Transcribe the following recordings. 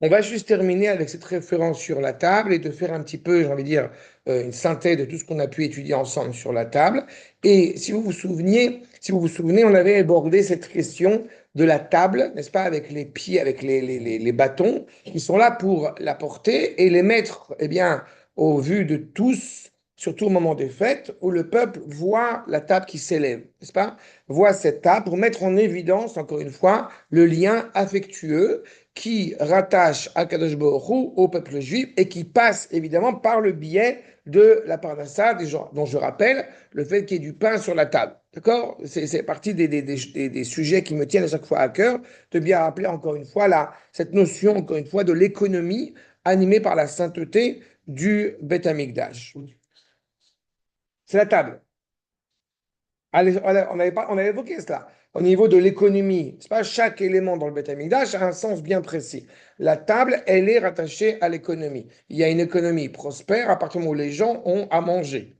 On va juste terminer avec cette référence sur la table et de faire un petit peu, j'ai envie de dire, une synthèse de tout ce qu'on a pu étudier ensemble sur la table. Et si vous vous souvenez, on avait abordé cette question de la table, n'est-ce pas, avec les pieds, avec les bâtons, qui sont là pour la porter et les mettre, eh bien, au vu de tous, surtout au moment des fêtes, où le peuple voit la table qui s'élève, n'est-ce pas, voit cette table pour mettre en évidence, encore une fois, le lien affectueux qui rattache Akadosh Baruch Hu au peuple juif et qui passe évidemment par le biais de la parnassa, dont je rappelle le fait qu'il y ait du pain sur la table. D'accord? C'est partie des sujets qui me tiennent à chaque fois à cœur, de bien rappeler encore une fois cette notion, encore une fois, de l'économie animée par la sainteté du Beth Amikdash. C'est la table. Allez, on avait évoqué cela. Au niveau de l'économie, c'est pas chaque élément dans le Beth Amikdash a un sens bien précis. La table, elle est rattachée à l'économie. Il y a une économie prospère à partir du moment où les gens ont à manger.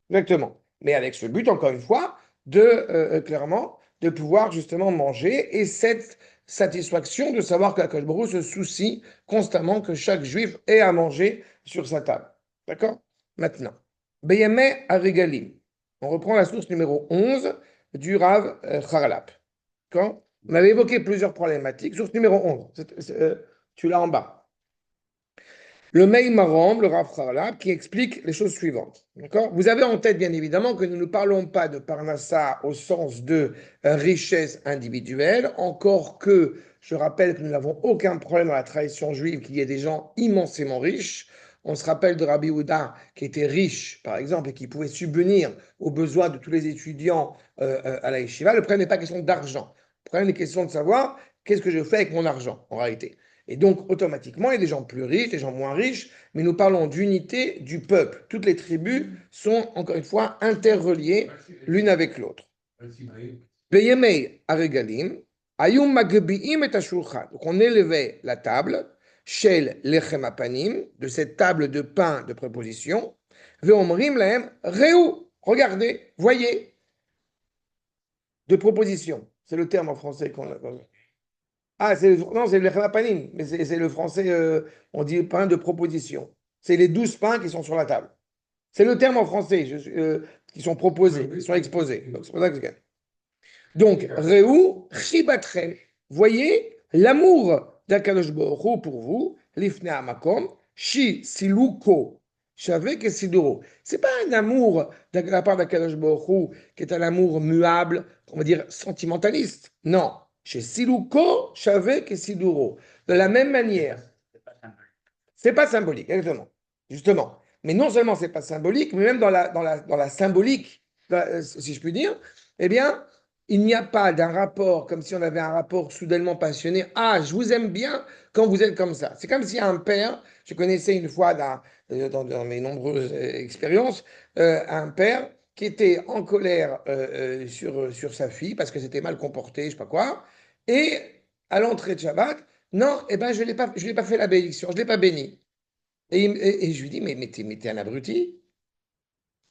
Exactement. Mais avec ce but, encore une fois, clairement, de pouvoir justement manger et cette satisfaction de savoir que la Baruch se soucie constamment que chaque juif ait à manger sur sa table. D'accord? Maintenant, Beyameh Arigalim. On reprend la source numéro 11 du Rav Haralap. D'accord? On avait évoqué plusieurs problématiques. Source numéro 11, tu l'as en bas. Le Meï Maram, le Rav Harlap, qui explique les choses suivantes. D'accord? Vous avez en tête, bien évidemment, que nous ne parlons pas de Parnassa au sens de richesse individuelle, encore que je rappelle que nous n'avons aucun problème dans la tradition juive qu'il y ait des gens immensément riches. On se rappelle de Rabbi Houda qui était riche, par exemple, et qui pouvait subvenir aux besoins de tous les étudiants à la yeshiva. Le problème n'est pas question d'argent. Le problème est question de savoir qu'est-ce que je fais avec mon argent, en réalité. Et donc, automatiquement, il y a des gens plus riches, des gens moins riches, mais nous parlons d'unité du peuple. Toutes les tribus sont, encore une fois, interreliées l'une avec l'autre. Beyemei Aregalim, Ayum Magbiim et Ashulchan. Donc, on élevait la table, Shel Lechem Apanim, de cette table de pain de préposition, Veomrim Lahem, Reu, regardez, voyez, de proposition. C'est le terme en français qu'on a. Ah, non, c'est le panim, mais c'est le français, on dit pain de proposition. C'est les 12 pains qui sont sur la table. C'est le terme en français qui sont proposés, qui sont exposés. Donc, c'est pour ça que je Donc, Réou, Chibatrem. Voyez l'amour d'Akadosh Baruch Hu pour vous, Lifne Amakom, Shi Siluko, Shavek et Sidoro. C'est pas un amour de la part d'Akadosh Baruch Hu qui est un amour muable, on va dire sentimentaliste. Non. Chez Siluko, Shavek et Sidoro. De la même manière. C'est pas symbolique, exactement. Justement. Mais non seulement c'est pas symbolique, mais même dans la symbolique, si je puis dire, eh bien, il n'y a pas d'un rapport comme si on avait un rapport soudainement passionné. Ah, je vous aime bien quand vous êtes comme ça. C'est comme si un père, je connaissais une fois dans mes nombreuses expériences, un père qui était en colère sur sa fille parce que c'était mal comporté, je sais pas quoi, et à l'entrée de Shabbat, non, eh ben, je l'ai pas fait la bénédiction, je ne l'ai pas béni. Et je lui dis, mais t'es un abruti.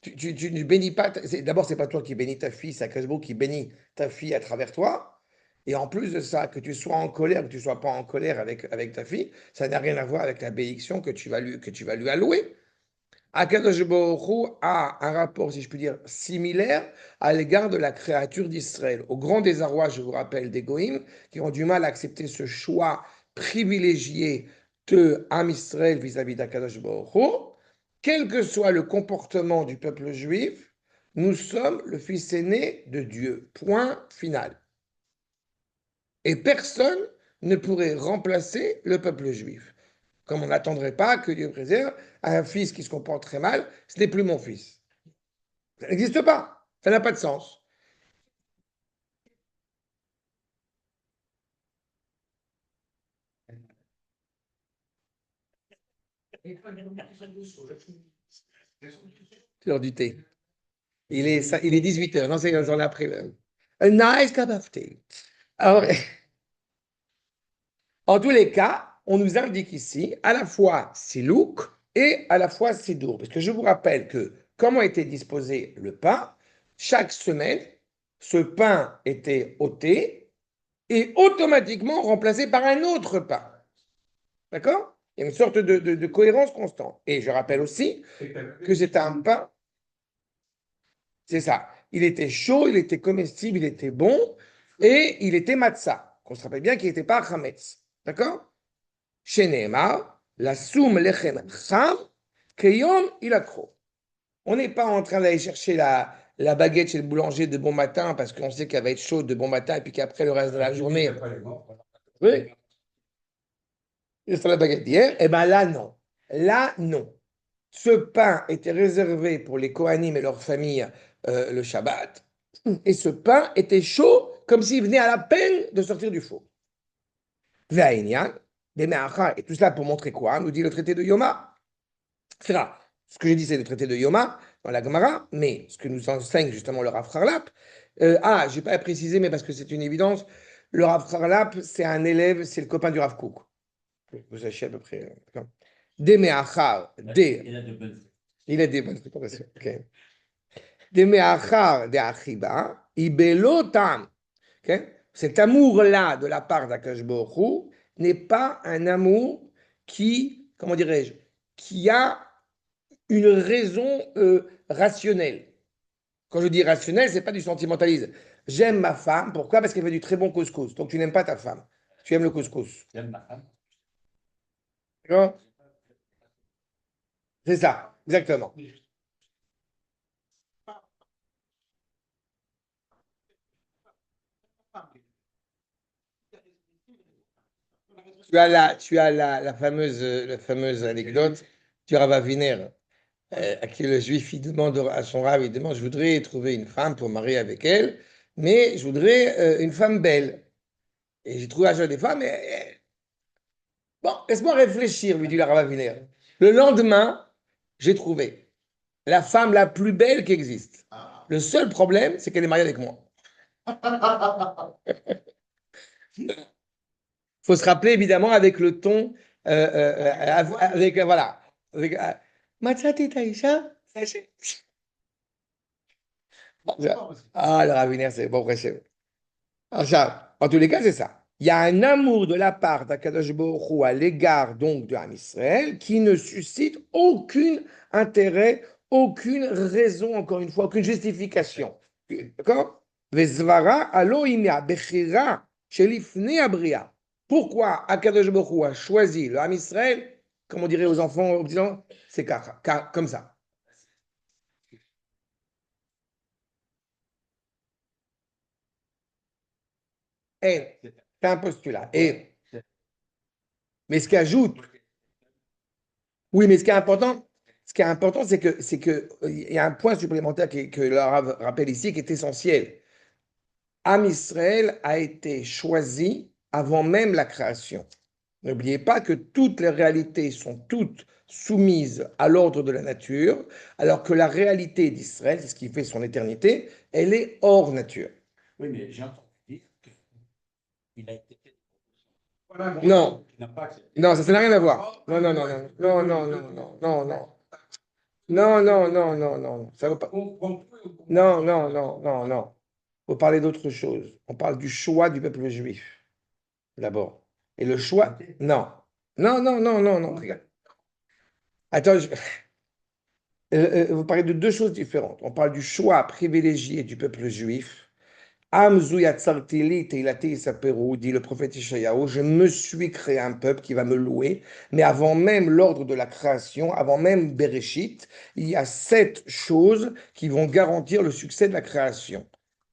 Tu ne bénis pas. D'abord, c'est pas toi qui bénis ta fille, c'est Akash qui bénit ta fille à travers toi. Et en plus de ça, que tu sois en colère ou que tu ne sois pas en colère avec ta fille, ça n'a rien à voir avec la bénédiction que tu vas lui allouer. Akadosh Baruch Hu a un rapport, si je puis dire, similaire à l'égard de la créature d'Israël. Au grand désarroi, je vous rappelle, des Goïms, qui ont du mal à accepter ce choix privilégié de Am Israël vis-à-vis d'Akadosh Baruch Hu, quel que soit le comportement du peuple juif, nous sommes le fils aîné de Dieu. Point final. Et personne ne pourrait remplacer le peuple juif. Comme on n'attendrait pas que Dieu préserve un fils qui se comporte très mal, ce n'est plus mon fils. Ça n'existe pas. Ça n'a pas de sens. C'est l'heure du thé. Il est 18h. Non, j'en ai après. A nice cup of tea. Alors, en tous les cas, on nous indique ici à la fois Silouk et à la fois Sidour. Parce que je vous rappelle que comment était disposé le pain, chaque semaine, ce pain était ôté et automatiquement remplacé par un autre pain. D'accord? Il y a une sorte de cohérence constante. Et je rappelle aussi que c'est un pain, c'est ça. Il était chaud, il était comestible, il était bon, et il était matzah. On se rappelle bien qu'il n'était pas chametz. D'accord? Chez Nehemar, la soum lechem cham, keyom ilakro. On n'est pas en train d'aller chercher la baguette chez le boulanger de bon matin parce qu'on sait qu'elle va être chaude de bon matin et puis qu'après le reste de la journée. Oui, il faut la baguette d'hier. Eh bien là, non. Là, non. Ce pain était réservé pour les Kohanim et leurs familles le Shabbat. Et ce pain était chaud comme s'il venait à la peine de sortir du four. Ve'aïnian, des me'achar. Et tout cela pour montrer quoi? Nous dit le traité de Yoma. C'est là. Ce que j'ai dit, c'est le traité de Yoma dans la Gemara, mais ce que nous enseigne justement le Rav Harlap. Je n'ai pas précisé, mais parce que c'est une évidence, le Rav Harlap, c'est un élève, c'est le copain du Rav Kook. Vous sachez à peu près. Des me'achar, des. Il a des bonnes préparations. Okay. Des me'achar, des achiba, ibelotam. Okay? Cet amour-là de la part d'Akash Baruch Hu n'est pas un amour qui, comment dirais-je, qui a une raison rationnelle. Quand je dis rationnel, c'est pas du sentimentalisme. J'aime ma femme. Pourquoi? Parce qu'elle fait du très bon couscous. Donc tu n'aimes pas ta femme. Tu aimes le couscous. J'aime ma femme. D'accord? C'est ça, exactement. La fameuse anecdote du Rav Aviner, à qui le juif il demande à son Rav, il demande, je voudrais trouver une femme pour marier avec elle, mais je voudrais une femme belle. Et j'ai trouvé un jeu des femmes, mais bon, laisse-moi réfléchir, lui dit le Rav Aviner. Le lendemain, j'ai trouvé la femme la plus belle qui existe. Le seul problème, c'est qu'elle est mariée avec moi. Il faut se rappeler évidemment avec le ton, avec, voilà, avec, Matsati Taïcha, ah, le rabbiner, c'est bon, prêché. Alors, ça, en tous les cas, c'est ça. Il y a un amour de la part d'Akadosh Baruch Hu à l'égard donc de Ham Israël qui ne suscite aucun intérêt, aucune raison, encore une fois, aucune justification. D'accord? Vezvara alo imya bechira shelifnei abria. Pourquoi Akadosh Baruch Hu a choisi le Ham Israël, comme on dirait aux enfants, aux petits-enfants, c'est comme ça. Et c'est un postulat. Mais ce qui ajoute, oui, mais ce qui est important, c'est que il y a un point supplémentaire que le Rav rappelle ici qui est essentiel. Am Israël a été choisi avant même la création. N'oubliez pas que toutes les réalités sont toutes soumises à l'ordre de la nature, alors que la réalité d'Israël, c'est ce qui fait son éternité, elle est hors nature. Oui, mais j'ai entendu dire qu'il a été fait. Non, non, ça n'a rien à voir. Non, non, non, non, non, non, non, non, non. Non, non, non, non, non, ça vaut pas. Non, non, non, non, non. Faut parler d'autre chose. On parle du choix du peuple juif, d'abord. Et le choix, non. Non, non, non, non, non. Regarde. Attends, vous parlez de deux choses différentes. On parle du choix privilégié du peuple juif. Amzu yatzartili teilati yisaperu, dit le prophète Ishayahu, je me suis créé un peuple qui va me louer, mais avant même l'ordre de la création, avant même Bereshit, il y a 7 choses qui vont garantir le succès de la création.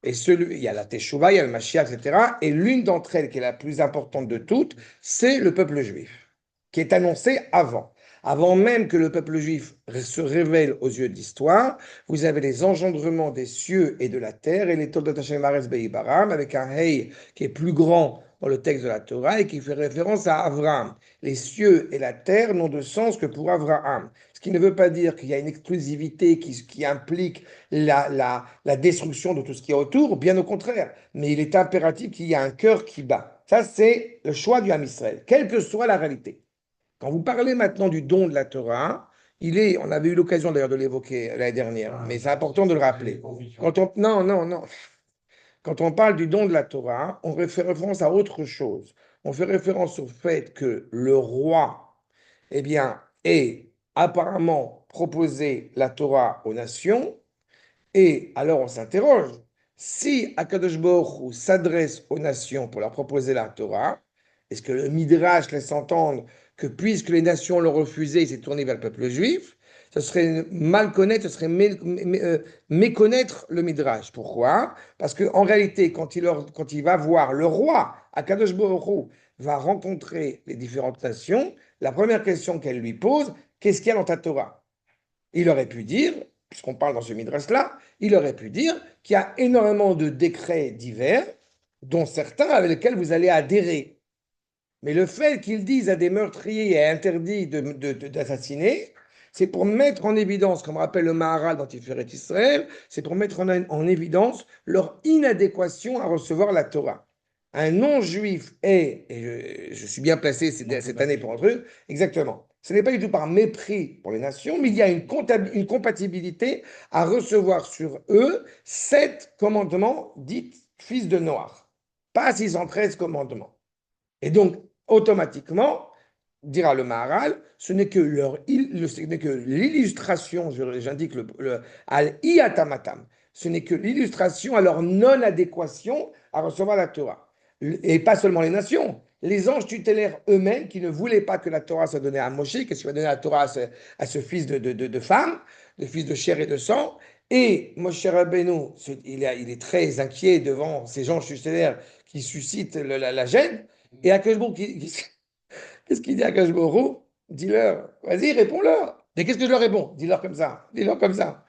Et il y a la Teshuvah, il y a le Mashiach, etc. Et l'une d'entre elles, qui est la plus importante de toutes, c'est le peuple juif, qui est annoncé avant. Avant même que le peuple juif se révèle aux yeux de l'histoire, vous avez les engendrements des cieux et de la terre et les Toldot Hashem Haaretz Be'ibaram avec un Hey qui est plus grand dans le texte de la Torah et qui fait référence à Abraham. Les cieux et la terre n'ont de sens que pour Abraham. Ce qui ne veut pas dire qu'il y a une exclusivité qui implique la destruction de tout ce qui est autour, bien au contraire. Mais il est impératif qu'il y ait un cœur qui bat. Ça, c'est le choix du Ham Israël, quelle que soit la réalité. Quand vous parlez maintenant du don de la Torah, on avait eu l'occasion d'ailleurs de l'évoquer l'année dernière, mais c'est important de le rappeler. Non, non, non. Quand on parle du don de la Torah, on fait référence à autre chose. on fait référence au fait que le roi, eh bien, ait apparemment proposé la Torah aux nations. Et alors on s'interroge, si Akadosh Baruch Hu s'adresse aux nations pour leur proposer la Torah, est-ce que le Midrash laisse entendre que puisque les nations l'ont refusé, il s'est tourné vers le peuple juif? Ce serait mal connaître, ce serait méconnaître le Midrash. Pourquoi? Parce qu'en réalité, quand il va voir le roi, Akadosh Baruch Hu, va rencontrer les différentes nations, la première question qu'elle lui pose, qu'est-ce qu'il y a dans ta Torah? Il aurait pu dire, puisqu'on parle dans ce Midrash-là, il aurait pu dire qu'il y a énormément de décrets divers, dont certains avec lesquels vous allez adhérer. Mais le fait qu'ils disent à des meurtriers et interdits d'assassiner, c'est pour mettre en évidence, comme rappelle le Maharal dans Tiferet Israël, c'est pour mettre en évidence leur inadéquation à recevoir la Torah. Un non-juif est, et je suis bien placé cette année pour un truc, exactement. Ce n'est pas du tout par mépris pour les nations, mais il y a une compatibilité à recevoir sur eux 7 commandements dits fils de Noir, pas 613 commandements. Et donc, automatiquement, dira le Maharal, ce n'est que l'illustration, j'indique al-iatamatam, ce n'est que l'illustration à leur non-adéquation à recevoir la Torah. Et pas seulement les nations, les anges tutélaires eux-mêmes qui ne voulaient pas que la Torah soit donnée à Moshe, qu'est-ce qu'il va donner la Torah à ce fils de femme, de fils de chair et de sang. Et Moshe Rabbeinu, il est très inquiet devant ces anges tutélaires qui suscitent la gêne. Et Akashbourg, qu'est-ce qu'il dit à Akashbourg? Dis-leur, vas-y, réponds-leur. Mais qu'est-ce que je leur réponds? Dis-leur comme ça. Dis-leur comme ça.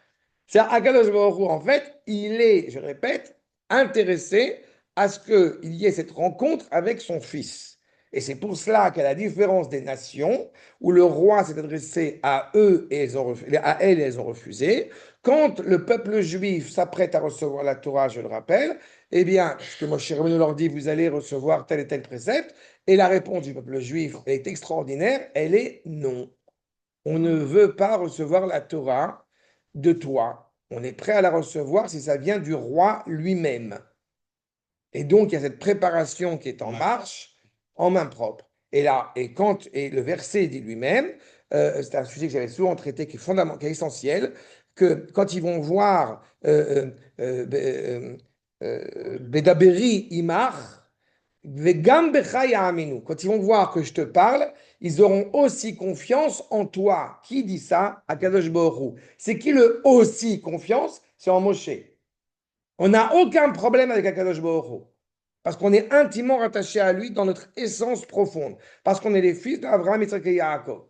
C'est Akadosh Baruch Hu, en fait, il est, je répète, intéressé à ce qu'il y ait cette rencontre avec son fils. Et c'est pour cela qu'à la différence des nations, où le roi s'est adressé à eux et à elles et elles ont refusé, quand le peuple juif s'apprête à recevoir la Torah, je le rappelle, eh bien, ce que Moshe Rabbeinu leur dit, vous allez recevoir tel et tel précepte, et la réponse du peuple juif est extraordinaire, elle est non. On ne veut pas recevoir la Torah de toi. On est prêt à la recevoir si ça vient du roi lui-même. Et donc, il y a cette préparation qui est en marche, en main propre. Et là, et le verset dit lui-même, c'est un sujet que j'avais souvent traité, qui est fondamental, qui est essentiel, que quand ils vont voir Bedaberi Imar, Vegam becha ya'aminu. Quand ils vont voir que je te parle, ils auront aussi confiance en toi. Qui dit ça? Akadosh Baruch Hu. C'est qui le aussi confiance? C'est en Moshe. On n'a aucun problème avec Akadosh Baruch Hu. Parce qu'on est intimement rattaché à lui dans notre essence profonde. Parce qu'on est les fils d'Abraham, Yitzhak et Yaakov.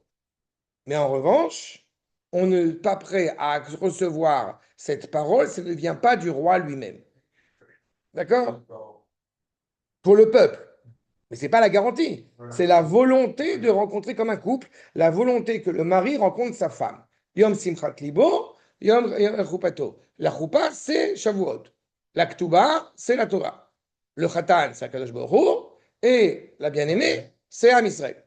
Mais en revanche, on n'est pas prêt à recevoir cette parole, ça ne vient pas du roi lui-même. D'accord? Pour le peuple. Mais ce n'est pas la garantie. C'est la volonté de rencontrer comme un couple, la volonté que le mari rencontre sa femme. Yom Simchat Libo, Yom Chupato. La Chupa, c'est Shavuot. La Ktuba, c'est la Torah. Le Khatan, c'est Akadosh Baruch Hu. Et la bien-aimée, c'est Am Israël.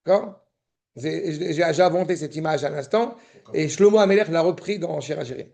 D'accord? J'ai inventé cette image à l'instant et Shlomo Amelech l'a repris dans Shir HaShirim.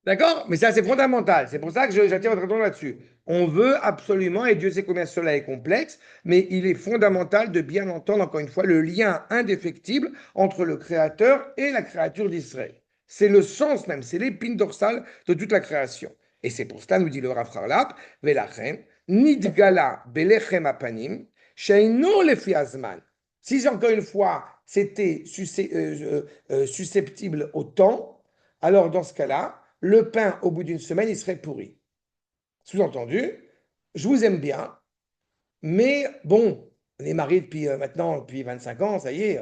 D'accord? Mais ça, c'est fondamental. C'est pour ça que j'attire votre attention là-dessus. On veut absolument, et Dieu sait combien cela est complexe, mais il est fondamental de bien entendre, encore une fois, le lien indéfectible entre le Créateur et la créature d'Israël. C'est le sens même, c'est l'épine dorsale de toute la création. Et c'est pour cela, nous dit le Rav Harlap, Velachem, Nidgala belechem apanim, sheino lefi azman. Si encore une fois, c'était susceptible au temps, alors dans ce cas-là, le pain, au bout d'une semaine, il serait pourri. Sous-entendu, je vous aime bien, mais bon, on est mariés depuis 25 ans, ça y est,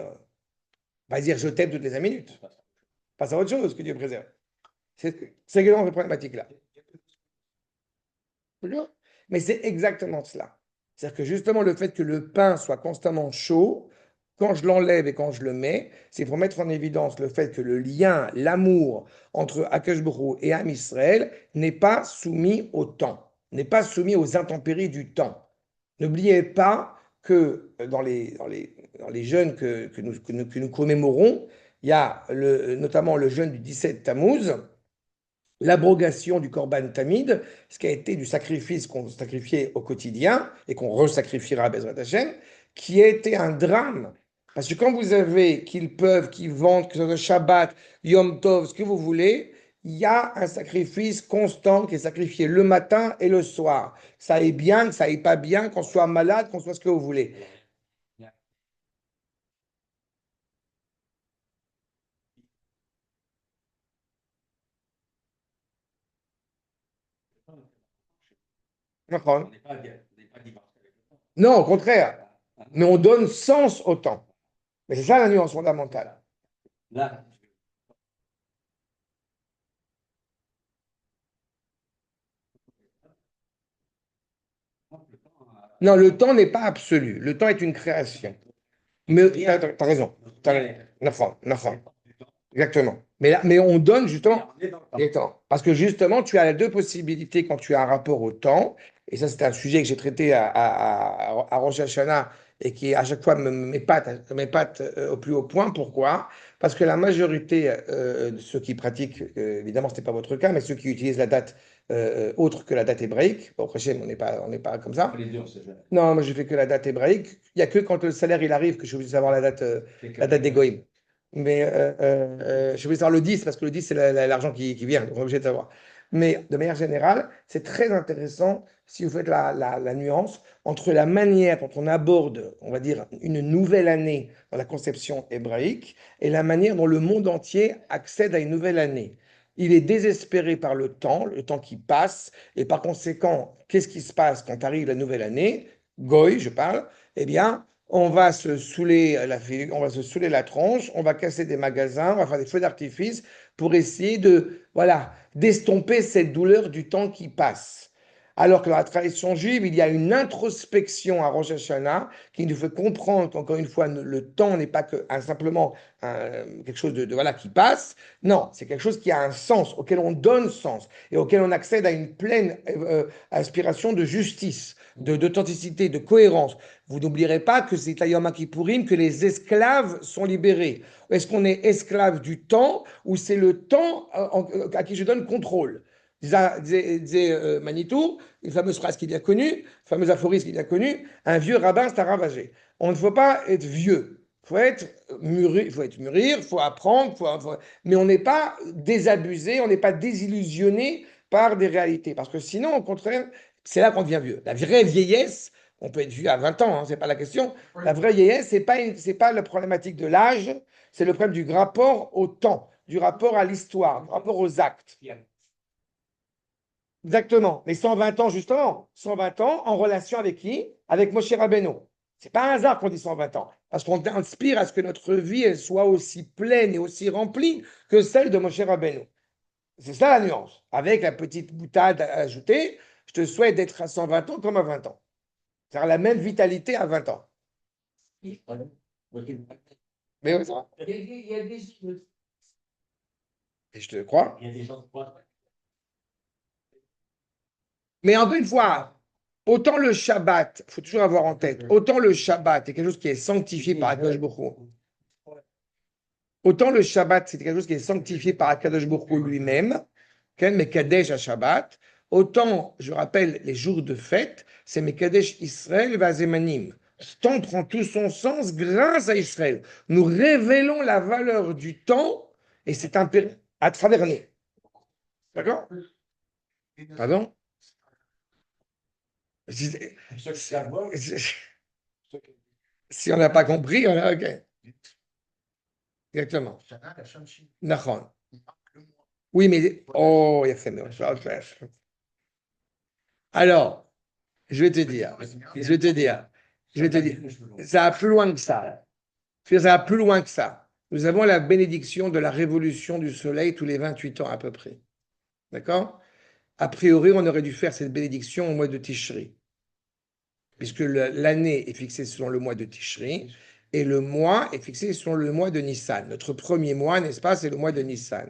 va dire je t'aime toutes les 5 minutes. Passe à autre chose, que Dieu préserve. C'est exactement cette problématique-là. Mais c'est exactement cela. C'est-à-dire que justement, le fait que le pain soit constamment chaud, quand je l'enlève et quand je le mets, c'est pour mettre en évidence le fait que le lien, l'amour entre Akash Borou et Am Israël n'est pas soumis au temps, n'est pas soumis aux intempéries du temps. N'oubliez pas que dans les jeûnes que nous commémorons, il y a notamment le jeûne du 17 Tammuz, l'abrogation du Korban Tamid, ce qui a été du sacrifice qu'on sacrifiait au quotidien et qu'on resacrifiera à Bezrat Hashem, qui a été un drame. Parce que quand vous avez qu'ils peuvent, qu'ils vendent, que ce soit Shabbat, Yom Tov, ce que vous voulez, il y a un sacrifice constant qui est sacrifié le matin et le soir. Ça aille bien, que ça aille pas bien, qu'on soit malade, qu'on soit ce que vous voulez. On D'accord. n'est pas divorcé avec le temps. Non, au contraire. Mais on donne sens au temps. Mais c'est ça la nuance fondamentale. Là, le temps Non, le temps n'est pas absolu. Le temps est une création. Mais tu as raison. T'as raison. Nafran, nafran. Exactement. Mais, là, mais on donne justement. on est dans le temps. Exactement. Parce que justement, tu as les deux possibilités quand tu as un rapport au temps. Et ça, c'est un sujet que j'ai traité à Rosh Hashanah et qui à chaque fois m'épate au plus haut point. Pourquoi? Parce que la majorité de ceux qui pratiquent, évidemment, ce n'est pas votre cas, mais ceux qui utilisent la date autre que la date hébraïque, bon, après, on n'est pas comme ça. Les deux, on sait jamais. Non, moi, je fais que la date hébraïque. Il n'y a que quand le salaire il arrive que je suis obligé de savoir la date des goïms. Mais je suis obligé de savoir le 10 parce que le 10, c'est l'argent qui vient. Donc, on est obligé de savoir. Mais de manière générale, c'est très intéressant si vous faites la nuance entre la manière dont on aborde, on va dire, une nouvelle année dans la conception hébraïque et la manière dont le monde entier accède à une nouvelle année. Il est désespéré par le temps qui passe, et par conséquent, qu'est-ce qui se passe quand arrive la nouvelle année? Goy, je parle, eh bien, on va se saouler la tronche, on va casser des magasins, on va faire des feux d'artifice pour essayer de, voilà, d'estomper cette douleur du temps qui passe. Alors que dans la tradition juive, il y a une introspection à Rosh Hashanah qui nous fait comprendre qu'encore une fois, le temps n'est pas que simplement quelque chose voilà, qui passe. Non, c'est quelque chose qui a un sens, auquel on donne sens et auquel on accède à une pleine aspiration de justice, d'authenticité, de cohérence. Vous n'oublierez pas que c'est à Yom Kippourim que les esclaves sont libérés. Est-ce qu'on est esclave du temps ou c'est le temps à qui je donne contrôle? Disait Manitou, une fameuse phrase qui est bien connue, une fameuse aphorisme qui est bien connue, un vieux rabbin, c'est un ravagé. On ne faut pas être vieux, il faut être mûrir, il faut apprendre, mais on n'est pas désabusé, on n'est pas désillusionné par des réalités. Parce que sinon, au contraire, c'est là qu'on devient vieux. La vraie vieillesse, on peut être vieux à 20 ans, hein, c'est pas la question. La vraie vieillesse, c'est pas la problématique de l'âge, c'est le problème du rapport au temps, du rapport à l'histoire, du rapport aux actes. Exactement. Mais 120 ans, justement, 120 ans en relation avec qui? Avec Moshe Rabbeinu. C'est pas un hasard qu'on dit 120 ans, parce qu'on inspire à ce que notre vie elle soit aussi pleine et aussi remplie que celle de Moshe Rabbeinu. C'est ça la nuance. Avec la petite boutade à ajouter, je te souhaite d'être à 120 ans comme à 20 ans. C'est-à-dire la même vitalité à 20 ans. Mais oui, ça va. Et je te crois. Il y a des gens qui croient. Mais encore une fois, autant le Shabbat, il faut toujours avoir en tête, autant le Shabbat est quelque chose qui est sanctifié par Akadosh Baruch Hu, autant le Shabbat c'est quelque chose qui est sanctifié par Akadosh Baruch Hu lui-même, Mekadesh à Shabbat, autant, je rappelle, les jours de fête, c'est Mekadesh Israël Vazemanim. Ce temps prend tout son sens grâce à Israël. Nous révélons la valeur du temps et c'est à travers nous. D'accord? Pardon? Si on n'a pas compris, on a. Ok. Exactement. Nachon. Oui, mais. Oh, il y a fait. Alors, je vais te dire. Ça va plus loin que ça. Ça va plus loin que ça. Nous avons la bénédiction de la révolution du soleil tous les 28 ans à peu près. D'accord? A priori, on aurait dû faire cette bénédiction au mois de Tishri, puisque l'année est fixée selon le mois de Tishri et le mois est fixé selon le mois de Nissan. Notre premier mois, n'est-ce pas, c'est le mois de Nissan.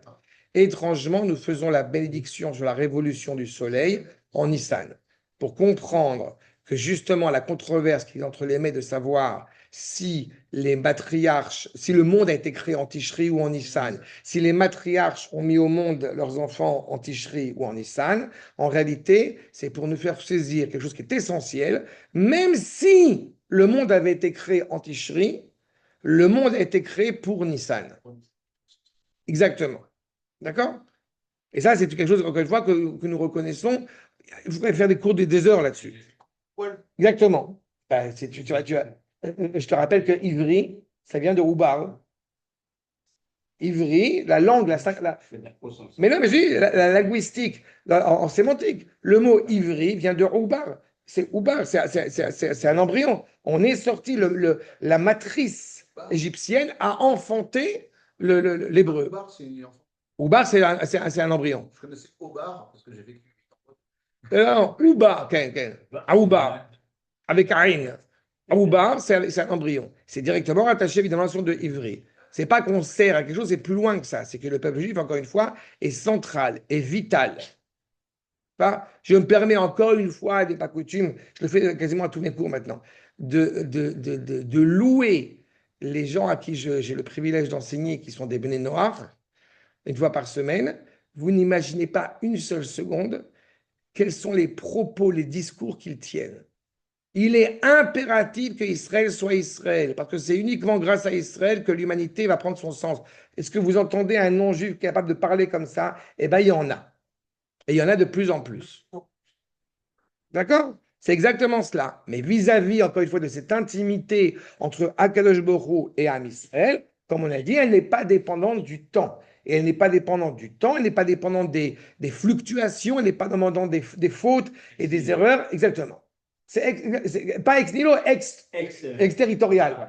Étrangement, nous faisons la bénédiction sur la révolution du soleil en Nissan pour comprendre que justement la controverse qui est entre les mains de savoir si les matriarches, si le monde a été créé en Tishri ou en Nissan, si les matriarches ont mis au monde leurs enfants en Tishri ou en Nissan, en réalité, c'est pour nous faire saisir quelque chose qui est essentiel, même si le monde avait été créé en Tishri, le monde a été créé pour Nissan. Exactement. D'accord? Et ça, c'est quelque chose, encore une fois, que nous reconnaissons. Je voudrais faire des cours de des heures là-dessus. Exactement. Ben, je te rappelle que Ivry, ça vient de Roubar. Ivry, la langue, mais non, mais la linguistique, en sémantique, le mot Ivry vient de Roubar. C'est Roubar, c'est un embryon. On est sorti, la matrice égyptienne a enfanté l'hébreu. Oubar, c'est un embryon. Je connaissais Obar parce que j'ai vécu. Non, Oubar, Oubar, avec Aïn. Oubar, c'est un embryon. C'est directement rattaché évidemment à la notion de Ivry. C'est pas qu'on sert à quelque chose, c'est plus loin que ça. C'est que le peuple juif, encore une fois, est central, est vital. Je me permets encore une fois, il n'est pas coutume, je le fais quasiment à tous mes cours maintenant, de louer les gens à qui j'ai le privilège d'enseigner, qui sont des Bnei Noach, une fois par semaine. Vous n'imaginez pas une seule seconde quels sont les propos, les discours qu'ils tiennent. Il est impératif qu'Israël soit Israël, parce que c'est uniquement grâce à Israël que l'humanité va prendre son sens. Est-ce que vous entendez un non-juif capable de parler comme ça? Eh bien, il y en a. Et il y en a de plus en plus. D'accord? C'est exactement cela. Mais vis-à-vis, encore une fois, de cette intimité entre Akadosh Baruch Hu et Am Israël, comme on a dit, elle n'est pas dépendante du temps. Et elle n'est pas dépendante du temps, elle n'est pas dépendante des fluctuations, elle n'est pas dépendante des fautes et des erreurs. Exactement. Pas ex nihilo, exterritorial.